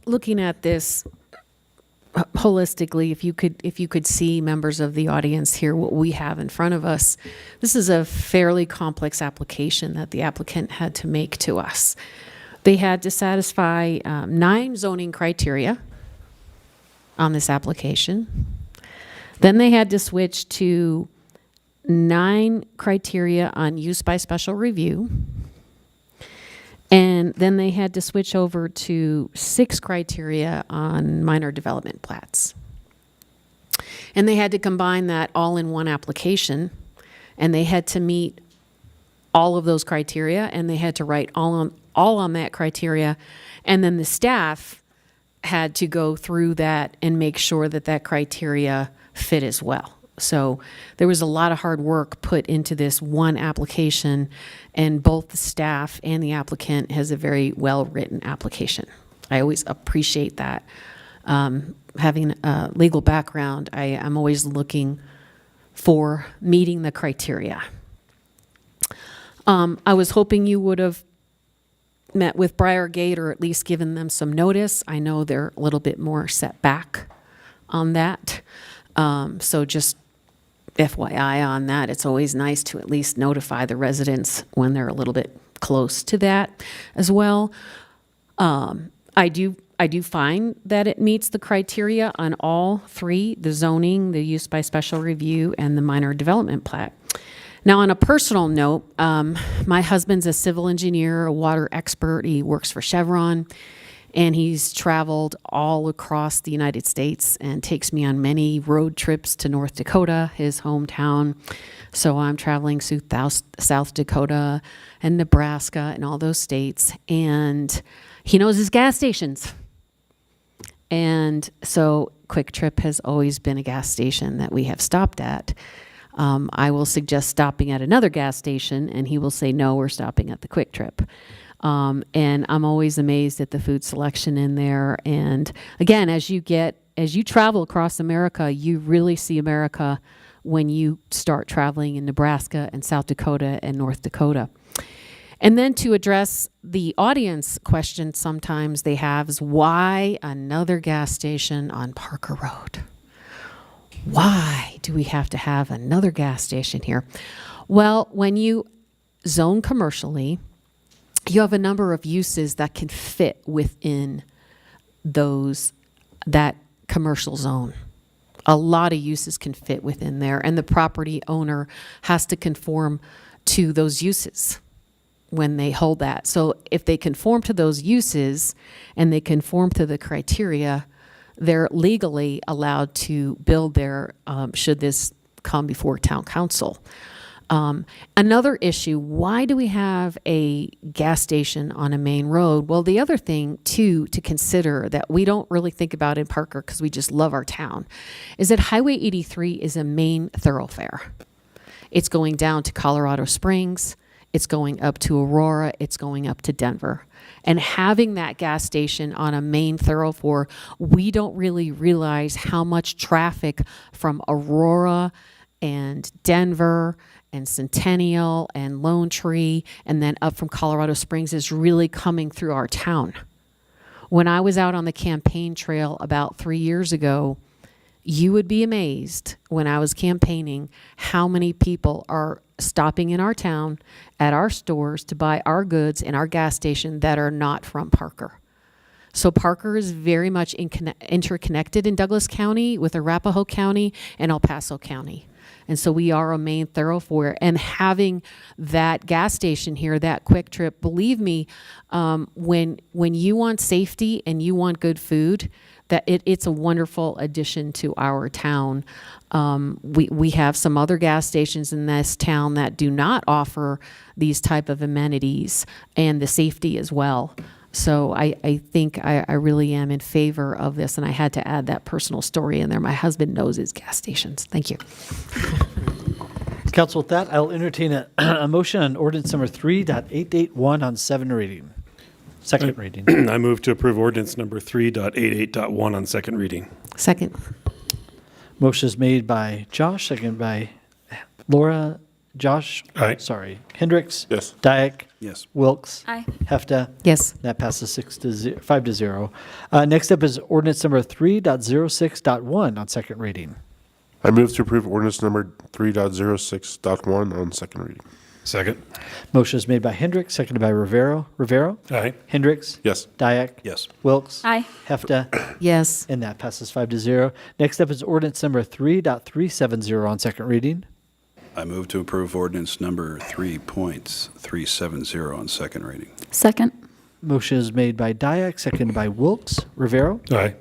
G: looking at this holistically, if you could see, members of the audience here, what we have in front of us, this is a fairly complex application that the applicant had to make to us. They had to satisfy 9 zoning criteria on this application. Then they had to switch to 9 criteria on use by special review. And then they had to switch over to 6 criteria on minor development plats. And they had to combine that all in one application, and they had to meet all of those criteria, and they had to write all on that criteria. And then the staff had to go through that and make sure that criteria fit as well. So there was a lot of hard work put into this one application, and both the staff and the applicant has a very well-written application. I always appreciate that. Having a legal background, I'm always looking for meeting the criteria. I was hoping you would have met with Briargate or at least given them some notice. I know they're a little bit more set back on that. So just FYI on that, it's always nice to at least notify the residents when they're a little bit close to that as well. I do find that it meets the criteria on all 3, the zoning, the use by special review, and the minor development plat. Now, on a personal note, my husband's a civil engineer, a water expert. He works for Chevron. And he's traveled all across the United States and takes me on many road trips to North Dakota, his hometown. So I'm traveling through South Dakota and Nebraska and all those states. And he knows his gas stations. And so Quick Trip has always been a gas station that we have stopped at. I will suggest stopping at another gas station, and he will say, no, we're stopping at the Quick Trip. And I'm always amazed at the food selection in there. And again, as you travel across America, you really see America when you start traveling in Nebraska and South Dakota and North Dakota. And then to address the audience question sometimes they have is, why another gas station on Parker Road? Why do we have to have another gas station here? Well, when you zone commercially, you have a number of uses that can fit within that commercial zone. A lot of uses can fit within there, and the property owner has to conform to those uses when they hold that. So if they conform to those uses and they conform to the criteria, they're legally allowed to build there should this come before town council. Another issue, why do we have a gas station on a main road? Well, the other thing, too, to consider that we don't really think about in Parker because we just love our town, is that Highway 83 is a main thoroughfare. It's going down to Colorado Springs. It's going up to Aurora. It's going up to Denver. And having that gas station on a main thoroughfare, we don't really realize how much traffic from Aurora and Denver and Centennial and Lone Tree and then up from Colorado Springs is really coming through our town. When I was out on the campaign trail about 3 years ago, you would be amazed when I was campaigning how many people are stopping in our town at our stores to buy our goods in our gas station that are not from Parker. So Parker is very much interconnected in Douglas County with Arapahoe County and El Paso County. And so we are a main thoroughfare. And having that gas station here, that Quick Trip, believe me, when you want safety and you want good food, that it's a wonderful addition to our town. We have some other gas stations in this town that do not offer these type of amenities and the safety as well. So I think I really am in favor of this, and I had to add that personal story in there. My husband knows his gas stations. Thank you.
D: Council, with that, I'll entertain a motion on ordinance number 3.881 on second reading. Second reading.
J: I move to approve ordinance number 3.88.1 on second reading.
G: Second.
D: Motion is made by Josh, seconded by Laura. Josh?
J: Aye.
D: Sorry. Hendricks?
I: Yes.
D: Dyak?
B: Yes.
D: Wilkes?
H: Aye.
D: Hefta?
G: Yes.
D: That passes 5-0. Next up is ordinance number 3.06.1 on second reading.
I: I move to approve ordinance number 3.06.1 on second reading.
J: Second.
D: Motion is made by Hendricks, seconded by Rivero. Rivero?
J: Aye.
D: Hendricks?
I: Yes.
D: Dyak?
B: Yes.
D: Wilkes?
H: Aye.
D: Hefta?
G: Yes.
D: And that passes 5-0. Next up is ordinance number 3.370 on second reading.
B: I move to approve ordinance number 3.370 on second reading.
H: Second.
D: Motion is made by Dyak, seconded by Wilkes. Rivero?
J: Aye.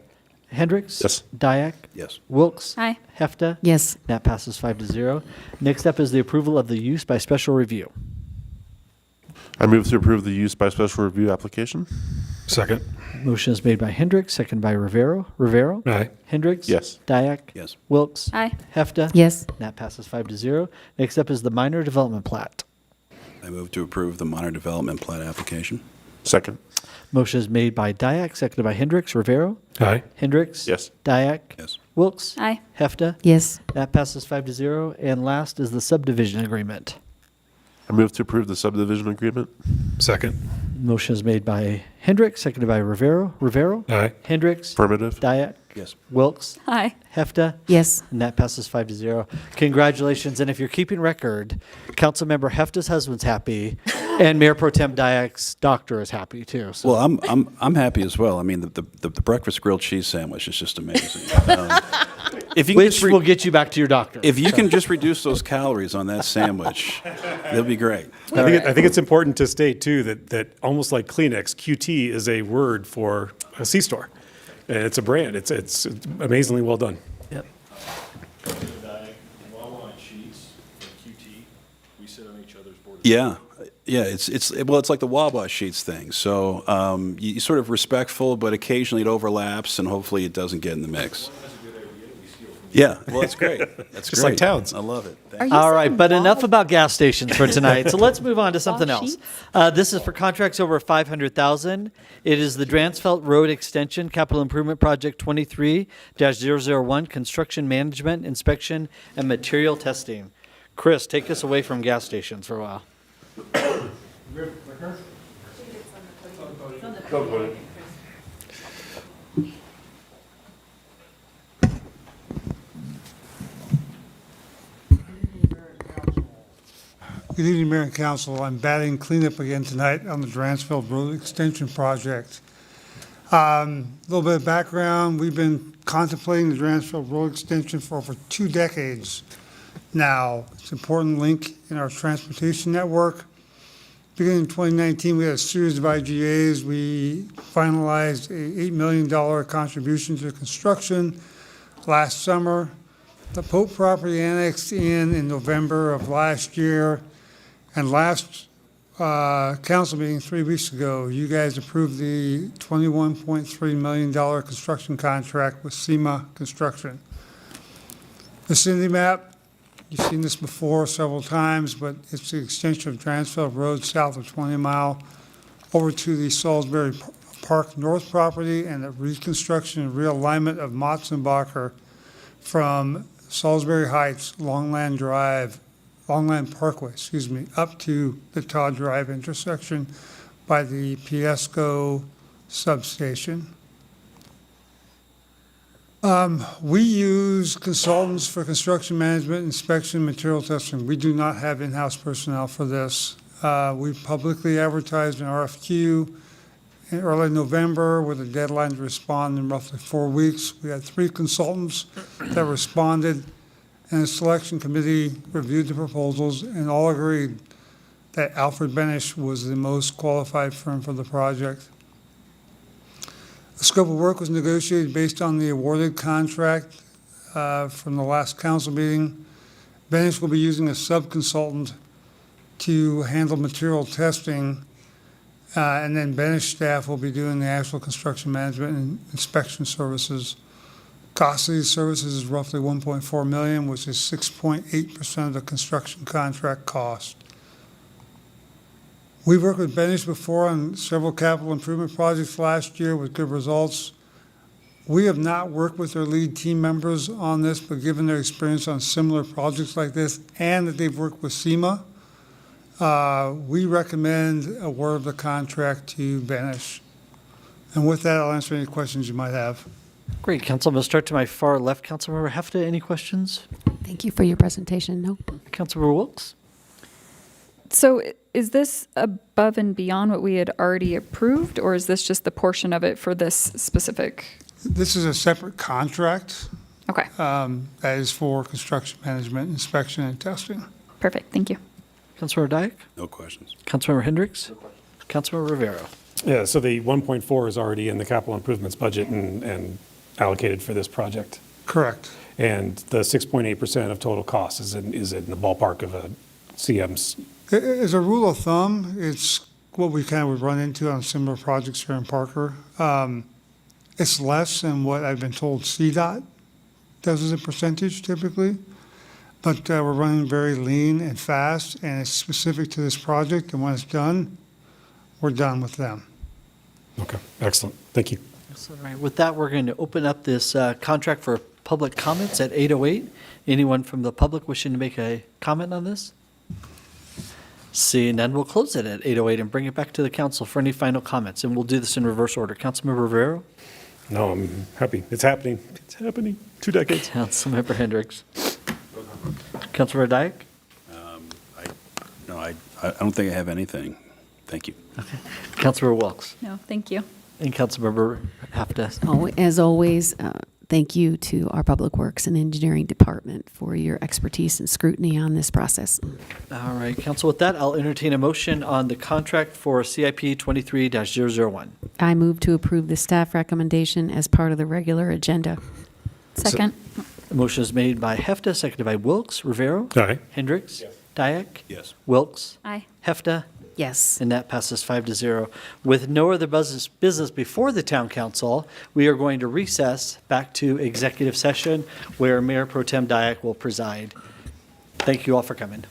D: Hendricks?
I: Yes.
D: Dyak?
B: Yes.
D: Wilkes?
H: Aye.
D: Hefta?
G: Yes.
D: That passes 5-0. Next up is the approval of the use by special review.
I: I move to approve the use by special review application.
J: Second.
D: Motion is made by Hendricks, seconded by Rivero. Rivero?
J: Aye.
D: Hendricks?
I: Yes.
D: Dyak?
B: Yes.
D: Wilkes?
H: Aye.
D: Hefta?
G: Yes.
D: That passes 5-0. Next up is the minor development plat.
B: I move to approve the minor development plat application.
I: Second.
D: Motion is made by Dyak, seconded by Hendricks. Rivero?
J: Aye.
D: Hendricks?
I: Yes.
D: Dyak?
B: Yes.
D: Wilkes?
H: Aye.
D: Hefta?
G: Yes.
D: That passes 5-0. And last is the subdivision agreement.
I: I move to approve the subdivision agreement.
J: Second.
D: Motion is made by Hendricks, seconded by Rivero. Rivero?
J: Aye.
D: Hendricks?
I: Affirmative.
D: Dyak?
B: Yes.
D: Wilkes?
H: Aye.
D: Hefta?
G: Yes.
D: And that passes 5-0. Congratulations. And if you're keeping record, Councilmember Hefta's husband's happy, and Mayor Pro Tem Dyak's doctor is happy too. So.
B: Well, I'm happy as well. I mean, the breakfast grilled cheese sandwich is just amazing. If you can
D: which
B: just
D: will get you back to your doctor.
B: If you can just reduce those calories on that sandwich, that'll be great.
J: I think it's important to state too that almost like Kleenex, QT is a word for a C-store. And it's a brand. It's amazingly well done.
D: Yep.
B: Yeah, it's like the Wabash sheets thing. So you sort of respectful, but occasionally it overlaps, and hopefully it doesn't get in the mix. Yeah, well, that's great. That's
J: Just
B: great.
J: like Towns.
B: I love it.
D: All right, but enough about gas stations for tonight. So let's move on to something else. This is for contracts over $500,000. It is the Dransfeld Road Extension Capital Improvement Project 23-001, Construction Management, Inspection, and Material Testing. Chris, take us away from gas stations for a while.
P: Good evening, Mayor and Council. I'm batting cleanup again tonight on the Dransfeld Road Extension Project. A little bit of background. We've been contemplating the Dransfeld Road Extension for over 2 decades now. It's an important link in our transportation network. Beginning in 2019, we had a series of IGAs. We finalized a $8 million contribution to construction last summer. The Pope property annexed in November of last year. And last council meeting 3 weeks ago, you guys approved the $21.3 million construction contract with SEMA Construction. The vicinity map, you've seen this before several times, but it's the extension of Dransfeld Road south of 20 Mile over to the Salisbury Park North property and the reconstruction and realignment of Motzenbacher from Salisbury Heights, Longland Parkway, up to the Todd Drive intersection by the Piesco substation. We use consultants for construction management, inspection, material testing. We do not have in-house personnel for this. We publicly advertised an RFQ in early November with a deadline to respond in roughly 4 weeks. We had 3 consultants that responded, and the selection committee reviewed the proposals and all agreed that Alfred Benish was the most qualified firm for the project. The scope of work was negotiated based on the awarded contract from the last council meeting. Benish will be using a sub-consultant to handle material testing, and then Benish staff will be doing the actual construction management and inspection services. Cost of these services is roughly $1.4 million, which is 6.8% of the construction contract cost. We've worked with Benish before on several capital improvement projects last year with good results. We have not worked with their lead team members on this, but given their experience on similar projects like this and that they've worked with SEMA, we recommend award of the contract to Benish. And with that, I'll answer any questions you might have.
D: Great, Council. I'm going to start to my far left. Councilmember Hefta, any questions?
G: Thank you for your presentation. No.
D: Councilmember Wilkes?
H: So is this above and beyond what we had already approved, or is this just the portion of it for this specific?
P: This is a separate contract.
H: Okay.
P: That is for construction management, inspection, and testing.
H: Perfect. Thank you.
D: Councilmember Dyak?
B: No questions.
D: Councilmember Hendricks? Councilmember Rivera?
J: Yeah, so the 1.4 is already in the capital improvements budget and allocated for this project.
P: Correct.
J: And the 6.8% of total cost is in the ballpark of a CM's.
P: As a rule of thumb, it's what we kind of would run into on similar projects here in Parker. It's less than what I've been told CDOT does as a percentage typically, but we're running very lean and fast, and it's specific to this project, and when it's done, we're done with them.
J: Okay, excellent. Thank you.
D: All right. With that, we're going to open up this contract for public comments at 8:08. Anyone from the public wishing to make a comment on this? Seeing none, we'll close it at 8:08 and bring it back to the council for any final comments, and we'll do this in reverse order. Councilmember Rivera?
J: No, I'm happy. It's happening. It's happening. 2 decades.
D: Councilmember Hendricks? Councilmember Dyak?
B: I don't think I have anything. Thank you.
D: Okay. Councilmember Wilkes?
H: No, thank you.
D: And Councilmember Hefta?
G: Oh, as always, thank you to our Public Works and Engineering Department for your expertise and scrutiny on this process.
D: All right, council, with that, I'll entertain a motion on the contract for CIP 23-001.
G: I move to approve the staff recommendation as part of the regular agenda.
H: Second.
D: The motion is made by Hefta, seconded by Wilks. Rivero?
J: Aye.
D: Hendricks? Dyak?
B: Yes.
D: Wilks?
H: Aye.
D: Hefta?
G: Yes.
D: And that passes 5-0. With no other business before the town council, we are going to recess back to executive session where Mayor Pro Tem Dyak will preside. Thank you all for coming.